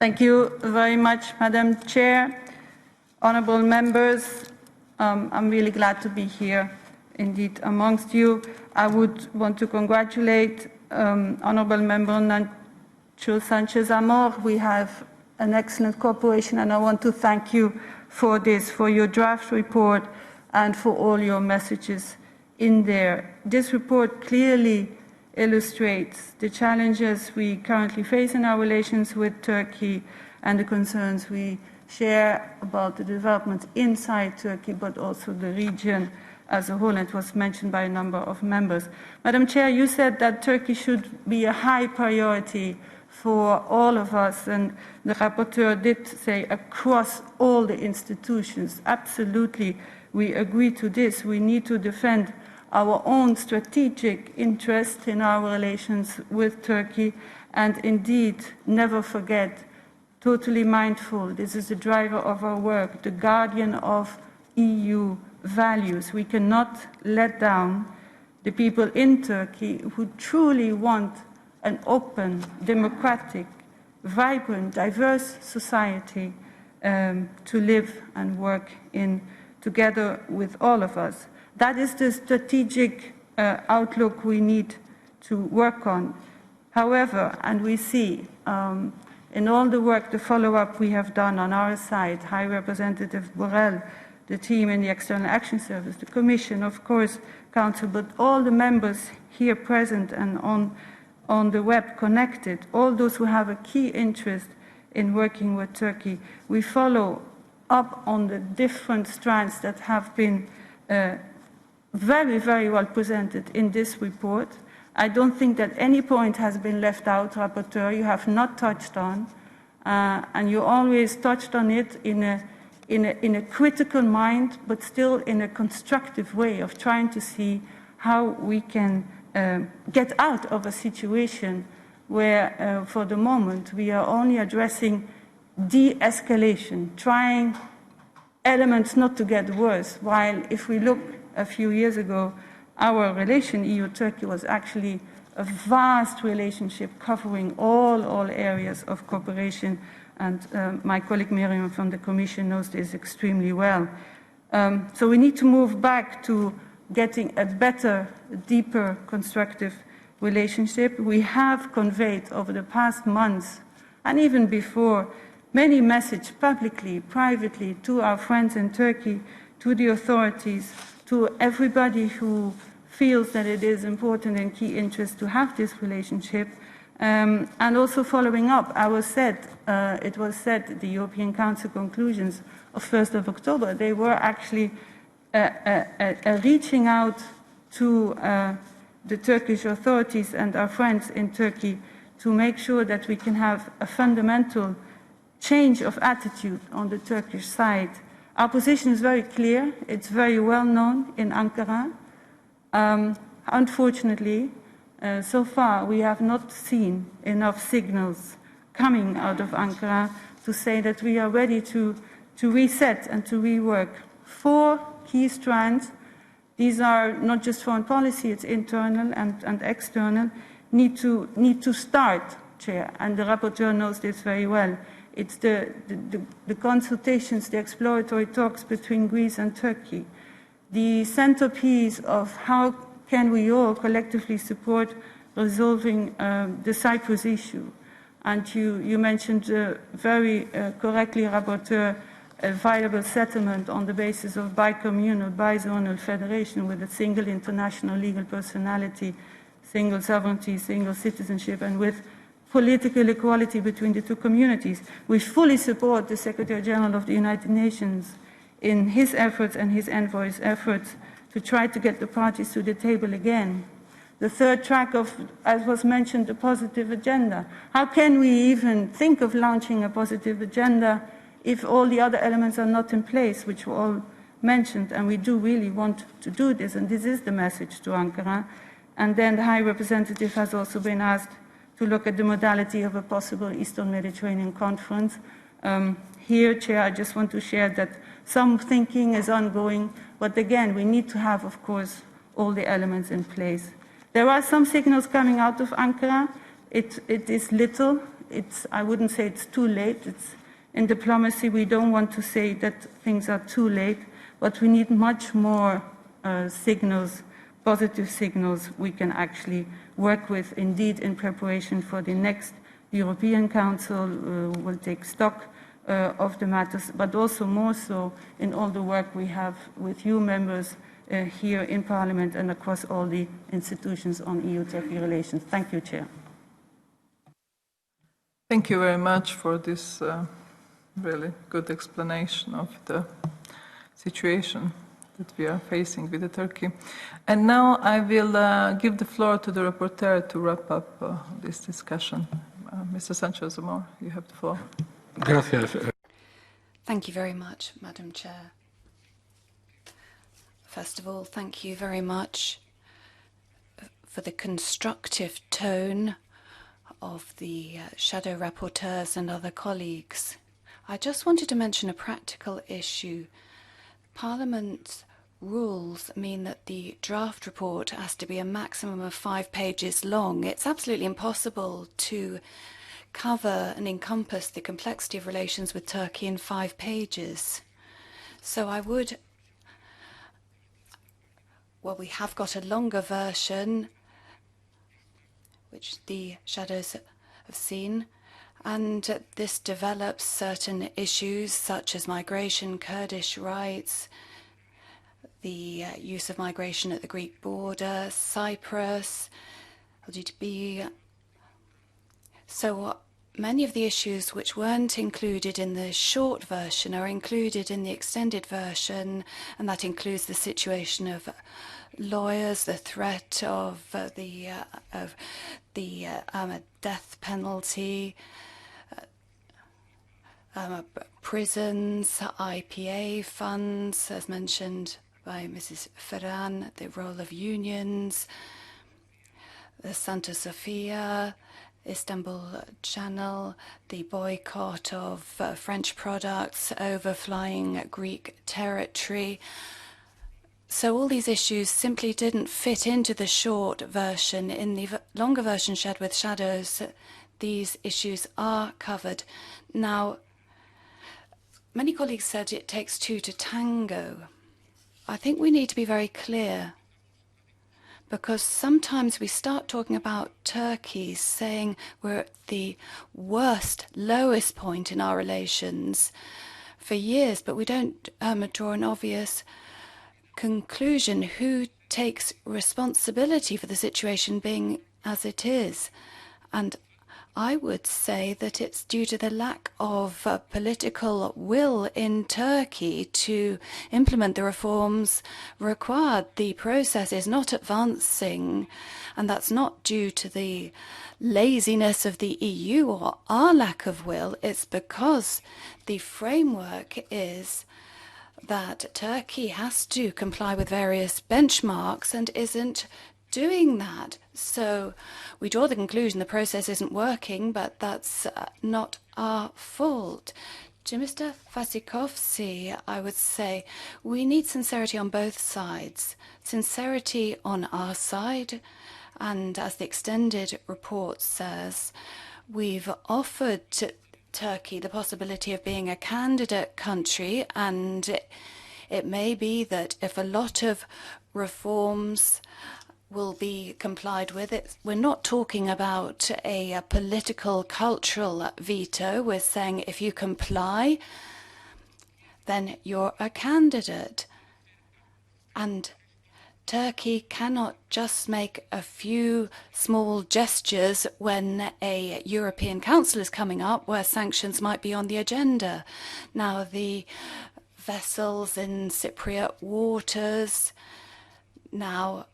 Speaker 13: Thank you very much, Madam Chair. Honourable members, I'm really glad to be here indeed amongst you. I would want to congratulate Honourable Member Nacho Sanchez-Amor. We have an excellent cooperation, and I want to thank you for this, for your draft report and for all your messages in there. This report clearly illustrates the challenges we currently face in our relations with Turkey and the concerns we share about the developments inside Turkey, but also the region as a whole, and it was mentioned by a number of members. Madam Chair, you said that Turkey should be a high priority for all of us, and the rapporteur did say across all the institutions. Absolutely, we agree to this. We need to defend our own strategic interest in our relations with Turkey, and indeed never forget, totally mindful, this is the driver of our work, the guardian of EU values. We cannot let down the people in Turkey who truly want an open, democratic, vibrant, diverse society to live and work in together with all of us. That is the strategic outlook we need to work on. However, and we see in all the work, the follow-up we have done on our side, High Representative Borrell, the team in the External Action Service, the Commission, of course, Council, but all the members here present and on the web connected, all those who have a key interest in working with Turkey, we follow up on the different strands that have been very, very well presented in this report. I don't think that any point has been left out, Rapporteur, you have not touched on, and you always touched on it in a critical mind, but still in a constructive way of trying to see how we can get out of a situation where, for the moment, we are only addressing de-escalation, trying elements not to get worse, while if we look a few years ago, our relation, EU-Turkey, was actually a vast relationship covering all areas of cooperation, and my colleague Miriam from the Commission knows this extremely well. So we need to move back to getting a better, deeper, constructive relationship. We have conveyed over the past months, and even before, many messages publicly, privately, to our friends in Turkey, to the authorities, to everybody who feels that it is important and key interest to have this relationship, and also following up. It was said the European Council conclusions of 1st of October, they were actually reaching out to the Turkish authorities and our friends in Turkey to make sure that we can have a fundamental change of attitude on the Turkish side. Our position is very clear. It's very well known in Ankara. Unfortunately, so far we have not seen enough signals coming out of Ankara to say that we are ready to reset and to rework 4 key strands. These are not just foreign policy, it's internal and external, need to start, Chair, and the rapporteur knows this very well. It's the consultations, the exploratory talks between Greece and Turkey, the centerpiece of how can we all collectively support resolving the Cyprus issue. And you mentioned very correctly, Rapporteur, a viable settlement on the basis of bi-communal, bi-zonal federation with a single international legal personality, single sovereignty, single citizenship, and with political equality between the 2 communities. We fully support the Secretary General of the United Nations in his efforts and his envoy's efforts to try to get the parties to the table again. The 3rd track of, as was mentioned, the positive agenda. How can we even think of launching a positive agenda if all the other elements are not in place, which were all mentioned? And we do really want to do this, and this is the message to Ankara. And then the High Representative has also been asked to look at the modality of a possible Eastern Mediterranean conference. Here, Chair, I just want to share that some thinking is ongoing, but again, we need to have, of course, all the elements in place. There are some signals coming out of Ankara. It is little. I wouldn't say it's too late. In diplomacy, we don't want to say that things are too late, but we need much more signals, positive signals we can actually work with, indeed, in preparation for the next European Council. We'll take stock of the matters, but also more so in all the work we have with you members here in Parliament and across all the institutions on EU-Turkey relations. Thank you, Chair.
Speaker 1: Thank you very much for this really good explanation of the situation that we are facing with Turkey. And now I will give the floor to the rapporteur to wrap up this discussion. Mr. Sanchez-Amor, you have the floor.
Speaker 2: Gracias.
Speaker 14: Thank you very much, Madam Chair. First of all, thank you very much for the constructive tone of the shadow rapporteurs and other colleagues. I just wanted to mention a practical issue. Parliament's rules mean that the draft report has to be a maximum of 5 pages long. It's absolutely impossible to cover and encompass the complexity of relations with Turkey in 5 pages. So we have got a longer version, which the shadows have seen, and this develops certain issues such as migration, Kurdish rights, the use of migration at the Greek border, Cyprus, LGBT. So many of the issues which weren't included in the short version are included in the extended version, and that includes the situation of lawyers, the threat of the death penalty, prisons, IPA funds, as mentioned by Mrs. Ferran, the role of unions, the Santa Sofia, Istanbul Channel, the boycott of French products overflying Greek territory. So all these issues simply didn't fit into the short version. In the longer version shared with shadows, these issues are covered. Now, many colleagues said it takes 2 to tango. I think we need to be very clear, because sometimes we start talking about Turkey, saying we're at the worst, lowest point in our relations for years, but we don't draw an obvious conclusion. Who takes responsibility for the situation being as it is? And I would say that it's due to the lack of political will in Turkey to implement the reforms required. The process is not advancing, and that's not due to the laziness of the EU or our lack of will. It's because the framework is that Turkey has to comply with various benchmarks and isn't doing that. So we draw the conclusion the process isn't working, but that's not our fault. To Mr. Vasikovsky, I would say we need sincerity on both sides. Sincerity on our side, and as the extended report says, we've offered Turkey the possibility of being a candidate country, and it may be that if a lot of reforms will be complied with, we're not talking about a political, cultural veto. We're saying if you comply, then you're a candidate. And Turkey cannot just make a few small gestures when a European Council is coming up where sanctions might be on the agenda. Now, the vessels in Cypriot waters, now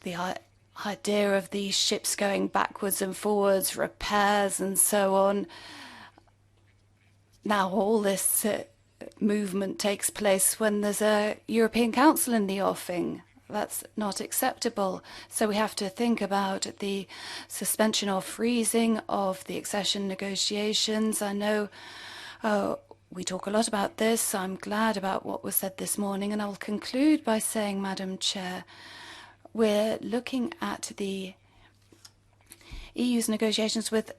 Speaker 14: the idea of these ships going backwards and forwards, repairs and so on. Now all this movement takes place when there's a European Council in the offing. That's not acceptable. So we have to think about the suspension or freezing of the accession negotiations. I know we talk a lot about this. I'm glad about what was said this morning, and I will conclude by saying, Madam Chair, we're looking at the EU's negotiations with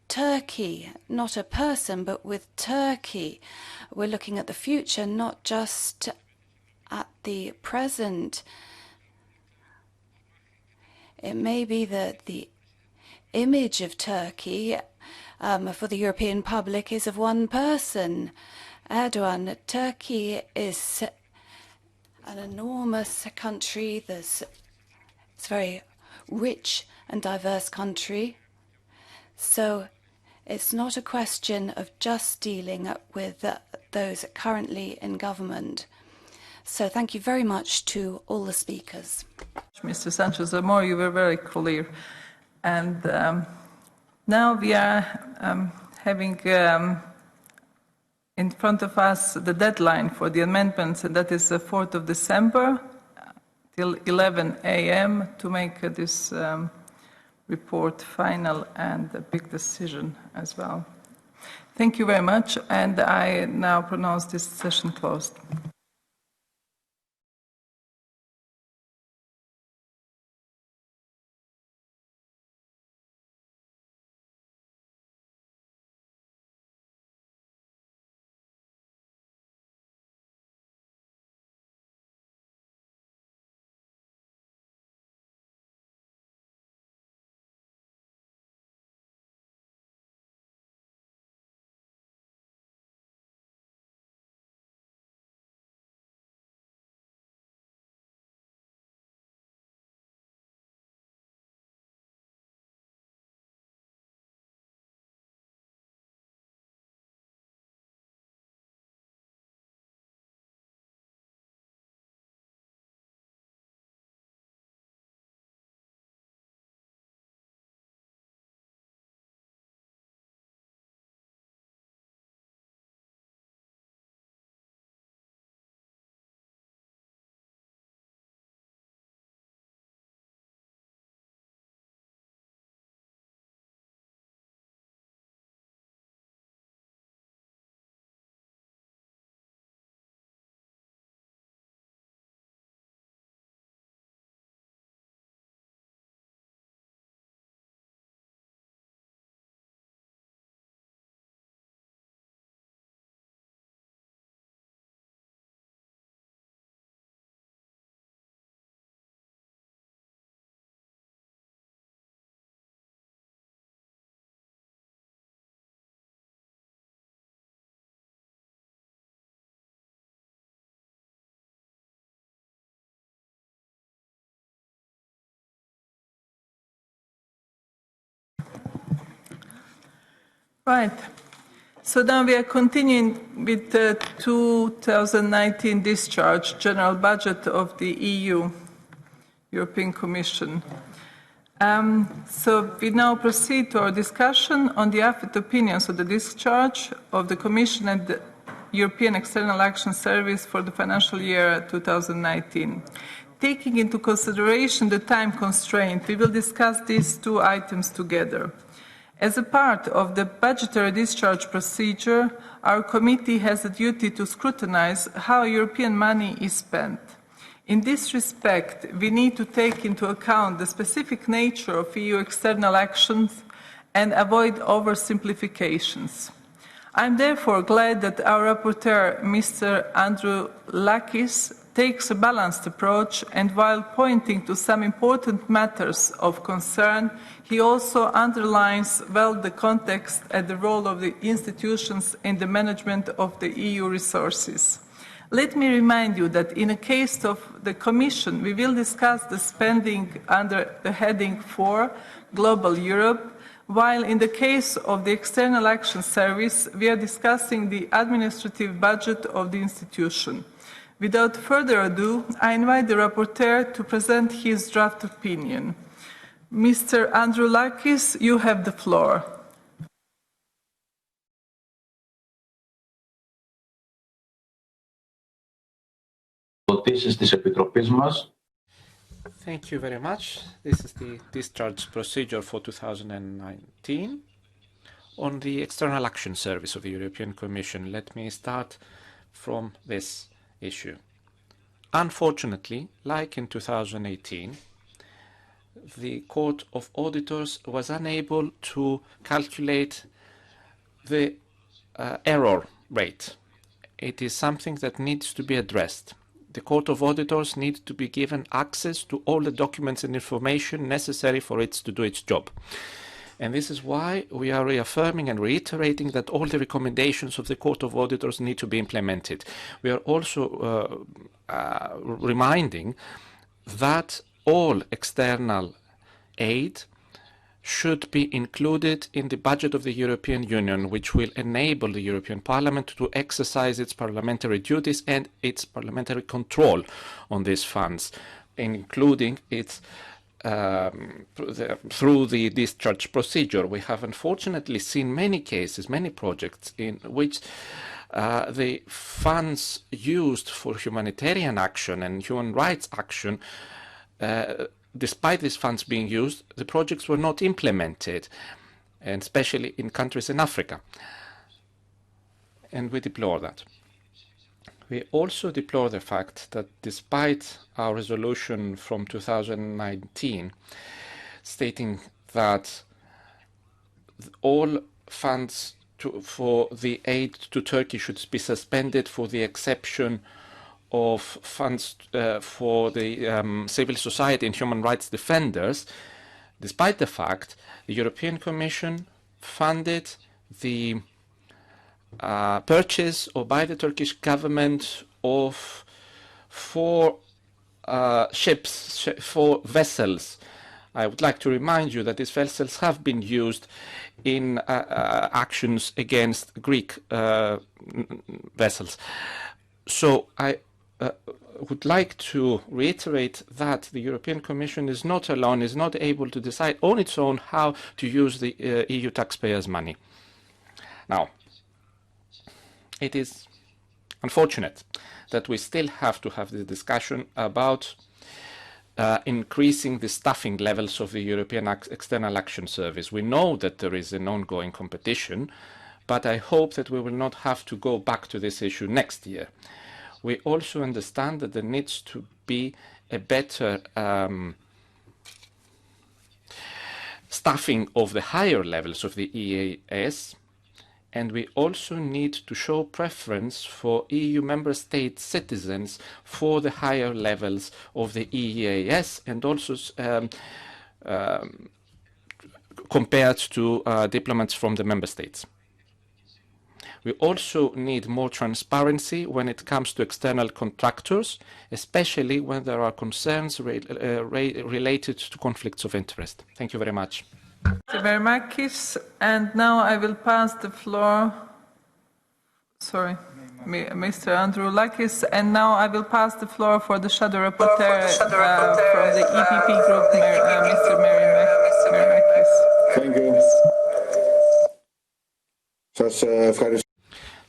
Speaker 14: Turkey, not a person, but with Turkey. We're looking at the future, not just at the present. It may be that the image of Turkey for the European public is of one person, Erdogan. Turkey is an enormous country. It's a very rich and diverse country. So it's not a question of just dealing with those currently in government. So thank you very much to all the speakers.
Speaker 1: Mr. Sanchez-Amor, you were very clear. And now we are having in front of us the deadline for the amendments, and that is the 4th of December till 11 a.m. to make this report final and a big decision as well. Thank you very much, and I now pronounce this session closed. Right. So now we are continuing with the 2019 discharge, general budget of the EU, European Commission. So we now proceed to our discussion on the AFET opinions of the discharge of the Commission and the European External Action Service for the financial year 2019. Taking into consideration the time constraint, we will discuss these two items together. As a part of the budgetary discharge procedure, our committee has a duty to scrutinize how European money is spent. In this respect, we need to take into account the specific nature of EU external actions and avoid oversimplifications. I am therefore glad that our rapporteur, Mr. Androulakis, takes a balanced approach, and while pointing to some important matters of concern, he also underlines well the context and the role of the institutions in the management of the EU resources. Let me remind you that in the case of the Commission, we will discuss the spending under the heading 4, Global Europe, while in the case of the External Action Service, we are discussing the administrative budget of the institution. Without further ado, I invite the rapporteur to present his draft opinion. Mr. Androulakis, you have the floor.
Speaker 8: Thank you very much. This is the discharge procedure for 2019. On the External Action Service of the European Commission, let me start from this issue. Unfortunately, like in 2018, the Court of Auditors was unable to calculate the error rate. It is something that needs to be addressed. The Court of Auditors needs to be given access to all the documents and information necessary for it to do its job. And this is why we are reaffirming and reiterating that all the recommendations of the Court of Auditors need to be implemented. We are also reminding that all external aid should be included in the budget of the European Union, which will enable the European Parliament to exercise its parliamentary duties and its parliamentary control on these funds, including its through the discharge procedure. We have unfortunately seen many cases, many projects in which the funds used for humanitarian action and human rights action, despite these funds being used, the projects were not implemented, and especially in countries in Africa. And we deplore that. We also deplore the fact that despite our resolution from 2019 stating that all funds for the aid to Turkey should be suspended for the exception of funds for the civil society and human rights defenders, despite the fact the European Commission funded the purchase or by the Turkish government of 4 ships, 4 vessels. I would like to remind you that these vessels have been used in actions against Greek vessels. So I would like to reiterate that the European Commission is not alone, is not able to decide on its own how to use the EU taxpayers' money. Now, it is unfortunate that we still have to have the discussion about increasing the staffing levels of the European External Action Service. We know that there is an ongoing competition, but I hope that we will not have to go back to this issue next year. We also understand that there needs to be a better staffing of the higher levels of the EAS, and we also need to show preference for EU member state citizens for the higher levels of the EEAS, and also compared to diplomats from the member states. We also need more transparency when it comes to external contractors, especially when there are concerns related to conflicts of interest. Thank you very much.
Speaker 1: Mermakis, and now I will pass the floor. Sorry, Mr. Androulakis, and now I will pass the floor for the shadow rapporteur from the EPP group, Mr. Mermakis.
Speaker 15: Thank you.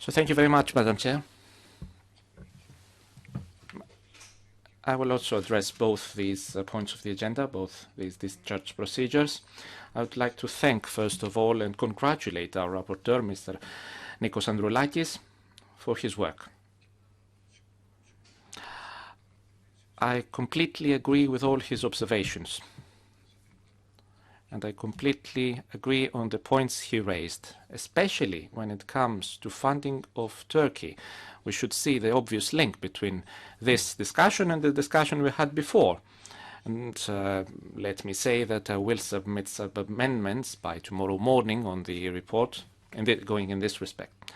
Speaker 8: So thank you very much, Madam Chair. I will also address both these points of the agenda, both these discharge procedures. I would like to thank, first of all, and congratulate our rapporteur, Mr. Nikos Androulakis, for his work. I completely agree with all his observations, and I completely agree on the points he raised, especially when it comes to funding of Turkey. We should see the obvious link between this discussion and the discussion we had before. And let me say that I will submit some amendments by tomorrow morning on the report, going in this respect.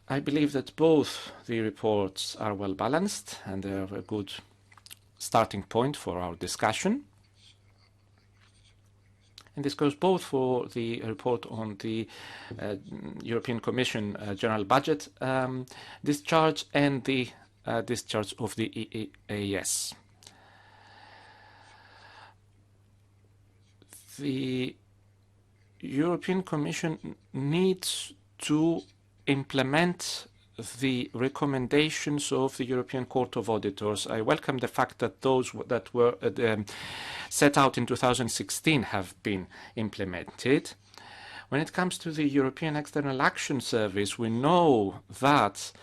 Speaker 8: I believe that both the reports are well balanced and they are a good starting point for our discussion. And this goes both for the report on the European Commission General Budget discharge and the discharge of the EEAS. The European Commission needs to implement the recommendations of the European Court of Auditors. I welcome the fact that those that were set out in 2016 have been implemented. When it comes to the European External Action Service, we know that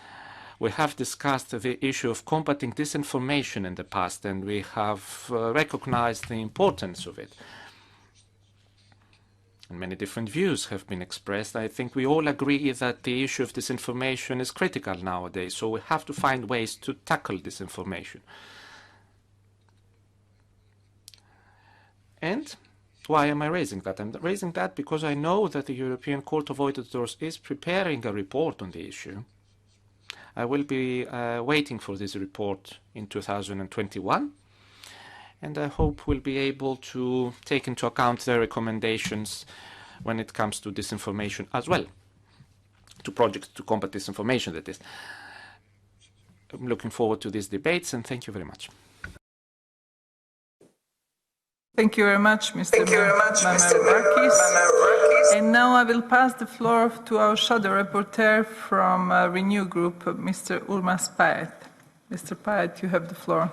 Speaker 8: we have discussed the issue of combating disinformation in the past, and we have recognized the importance of it. And many different views have been expressed. I think we all agree that the issue of disinformation is critical nowadays, so we have to find ways to tackle disinformation. And why am I raising that? I'm raising that because I know that the European Court of Auditors is preparing a report on the issue. I will be waiting for this report in 2021, and I hope we'll be able to take into account their recommendations when it comes to disinformation as well, to projects to combat disinformation, that is. I'm looking forward to these debates, and thank you very much.
Speaker 1: Thank you very much, Mr. Mamerkis. And now I will pass the floor to our shadow rapporteur from Renew Group, Mr. Urmas Paet. Mr. Paet, you have the floor.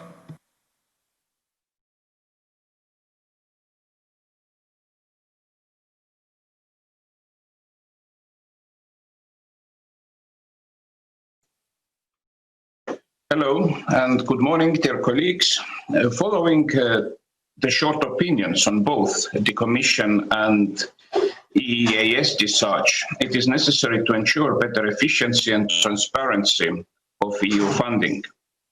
Speaker 16: Hello and good morning, dear colleagues. Following the short opinions on both the Commission and EEAS discharge, it is necessary to ensure better efficiency and transparency of EU funding.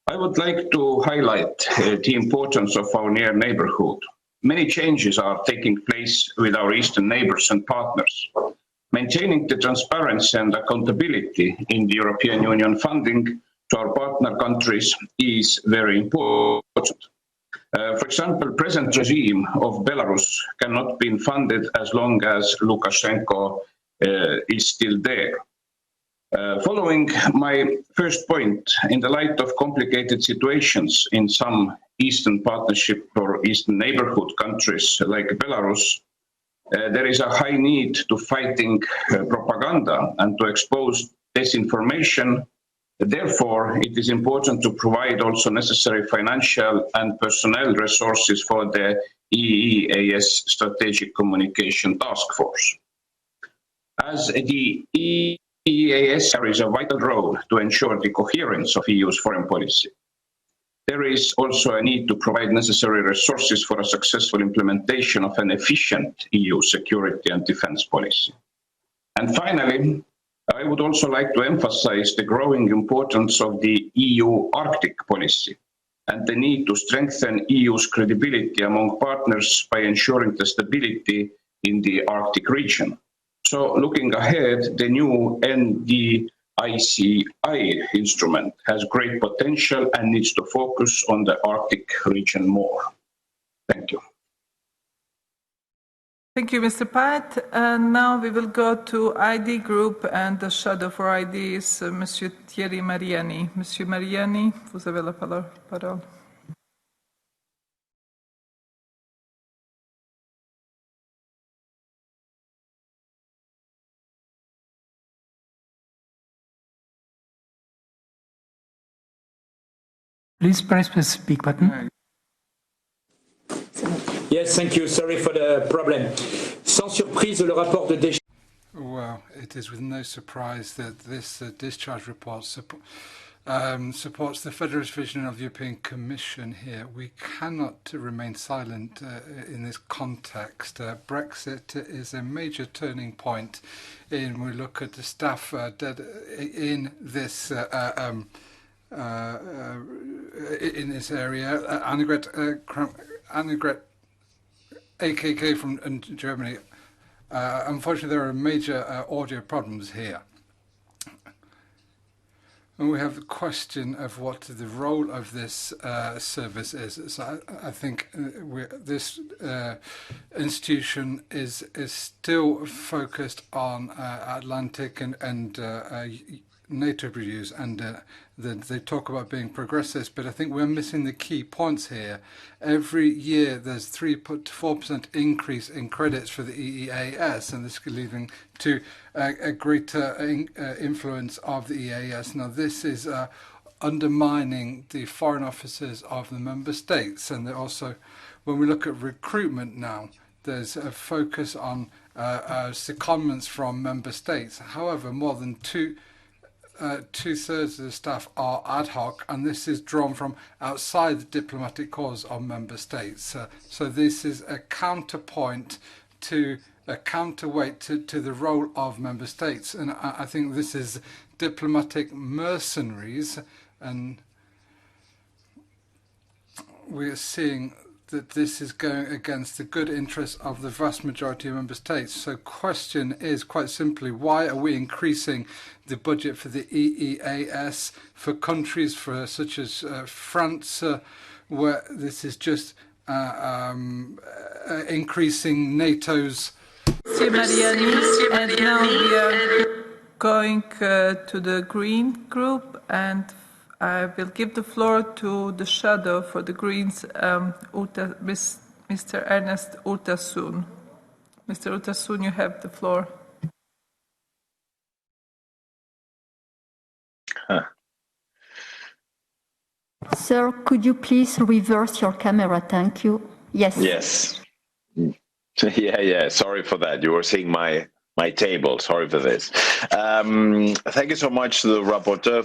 Speaker 16: I would like to highlight the importance of our near neighbourhood. Many changes are taking place with our eastern neighbours and partners. Maintaining the transparency and accountability in the European Union funding to our partner countries is very important. For example, present regime of Belarus cannot be funded as long as Lukashenko is still there. Following my first point, in the light of complicated situations in some Eastern Partnership or Eastern Neighbourhood countries like Belarus, there is a high need to fighting propaganda and to expose disinformation. Therefore, it is important to provide also necessary financial and personnel resources for the EEAS Strategic Communication Task Force. As the EEAS carries a vital role to ensure the coherence of EU's foreign policy, there is also a need to provide necessary resources for a successful implementation of an efficient EU security and defence policy. And finally, I would also like to emphasize the growing importance of the EU Arctic policy and the need to strengthen EU's credibility among partners by ensuring the stability in the Arctic region. So looking ahead, the new NDICI instrument has great potential and needs to focus on the Arctic region more. Thank you.
Speaker 1: Thank you, Mr. Paet. And now we will go to ID Group, and the shadow for ID is Monsieur Thierry Mariani. Monsieur Mariani, vous avez la parole.
Speaker 15: Please press the speak button.
Speaker 17: Yes, thank you. Sorry for the problem. Sans surprise, le rapport de décharge.
Speaker 4: Well, it is with no surprise that this discharge report supports the Federalist vision of the European Commission here. We cannot remain silent in this context. Brexit is a major turning point when we look at the staff in this area. Annegret AKK from Germany. Unfortunately, there are major audio problems here. And we have the question of what the role of this service is. So I think this institution is still focused on Atlantic and NATO reviews, and they talk about being progressist, but I think we're missing the key points here. Every year there's 3 to 4% increase in credits for the EEAS, and this is leading to a greater influence of the EEAS. Now this is undermining the foreign officers of the member states, and also when we look at recruitment now, there's a focus on secondments from member states. However, more than two-thirds of the staff are ad hoc, and this is drawn from outside the diplomatic corps of member states. So this is a counterpoint to a counterweight to the role of member states, and I think this is diplomatic mercenaries, and we are seeing that this is going against the good interests of the vast majority of member states. So question is quite simply, why are we increasing the budget for the EEAS for countries such as France, where this is just increasing NATO's...
Speaker 1: And now we are going to the Green Group, and I will give the floor to the shadow for the Greens, Mr. Ernest Urtasun. Mr. Urtasun, you have the floor.
Speaker 7: Sir, could you please reverse your camera? Thank you. Yes.
Speaker 18: Yes. Yeah. Sorry for that. You were seeing my table. Sorry for this. Thank you so much to the rapporteur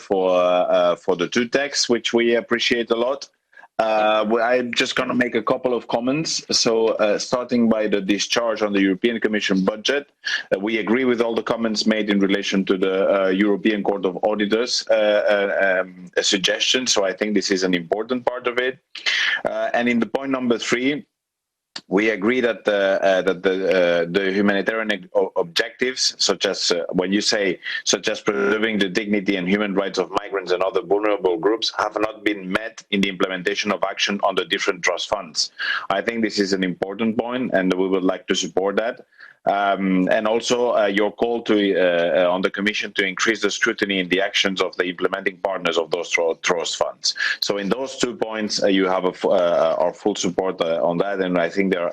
Speaker 18: for the two texts, which we appreciate a lot. I'm just going to make a couple of comments. So starting by the discharge on the European Commission budget, we agree with all the comments made in relation to the European Court of Auditors suggestion. So I think this is an important part of it. And in the point number 3, we agree that the humanitarian objectives, such as preserving the dignity and human rights of migrants and other vulnerable groups, have not been met in the implementation of action on the different trust funds. I think this is an important point, and we would like to support that. And also your call to on the Commission to increase the scrutiny in the actions of the implementing partners of those trust funds. So in those 2 points, you have our full support on that, and I think they're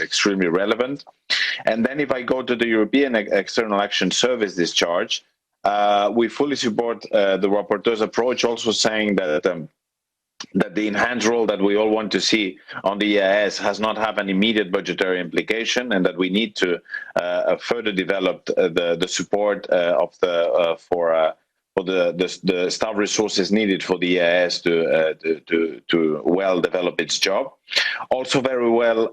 Speaker 18: extremely relevant. And then if I go to the European External Action Service discharge, we fully support the rapporteur's approach, also saying that the enhanced role that we all want to see on the EIS has not have an immediate budgetary implication, and that we need to further develop the support of for the staff resources needed for the EIS to well develop its job. Also very well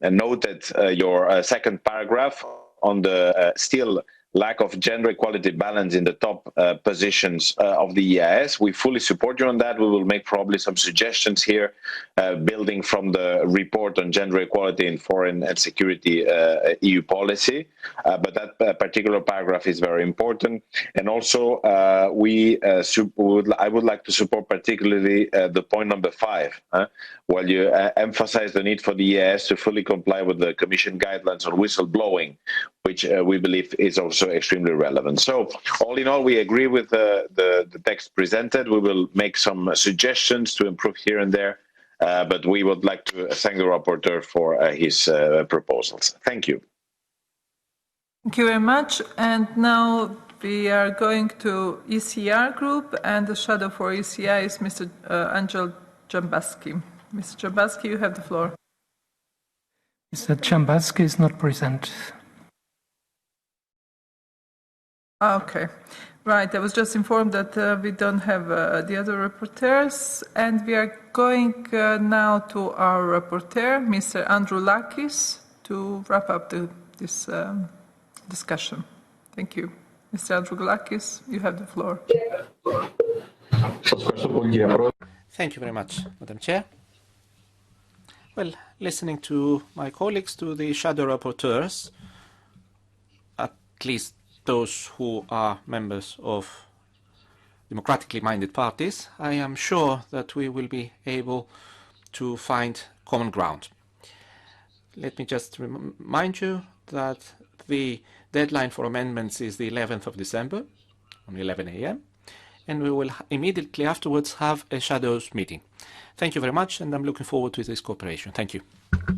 Speaker 18: noted your second paragraph on the still lack of gender equality balance in the top positions of the EIS. We fully support you on that. We will make probably some suggestions here, building from the report on gender equality in foreign and security EU policy. But that particular paragraph is very important. And also, I would like to support particularly the point number 5, where you emphasize the need for the EIS to fully comply with the Commission guidelines on whistleblowing, which we believe is also extremely relevant. So all in all, we agree with the text presented. We will make some suggestions to improve here and there, but we would like to thank the rapporteur for his proposals. Thank you.
Speaker 1: Thank you very much. And now we are going to ECR group, and the shadow for ECR is Mr. Angel Jambaski. Mr. Jambaski, you have the floor.
Speaker 15: Mr. Jambaski is not present.
Speaker 1: Okay, right. I was just informed that we don't have the other rapporteurs, and we are going now to our rapporteur, Mr. Androulakis, to wrap up this discussion. Thank you. Mr. Androulakis, you have the floor.
Speaker 8: Thank you very much, Madam Chair. Well, listening to my colleagues, to the shadow rapporteurs, at least those who are members of democratically minded parties, I am sure that we will be able to find common ground. Let me just remind you that the deadline for amendments is the 11th of December, on 11 a.m., and we will immediately afterwards have a shadows meeting. Thank you very much, and I'm looking forward to this cooperation. Thank you.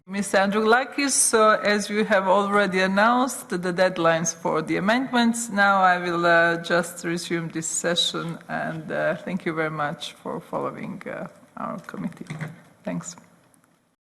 Speaker 1: Mr. Androulakis, so as you have already announced the deadlines for the amendments, now I will just resume this session, and thank you very much for following our committee. Thanks.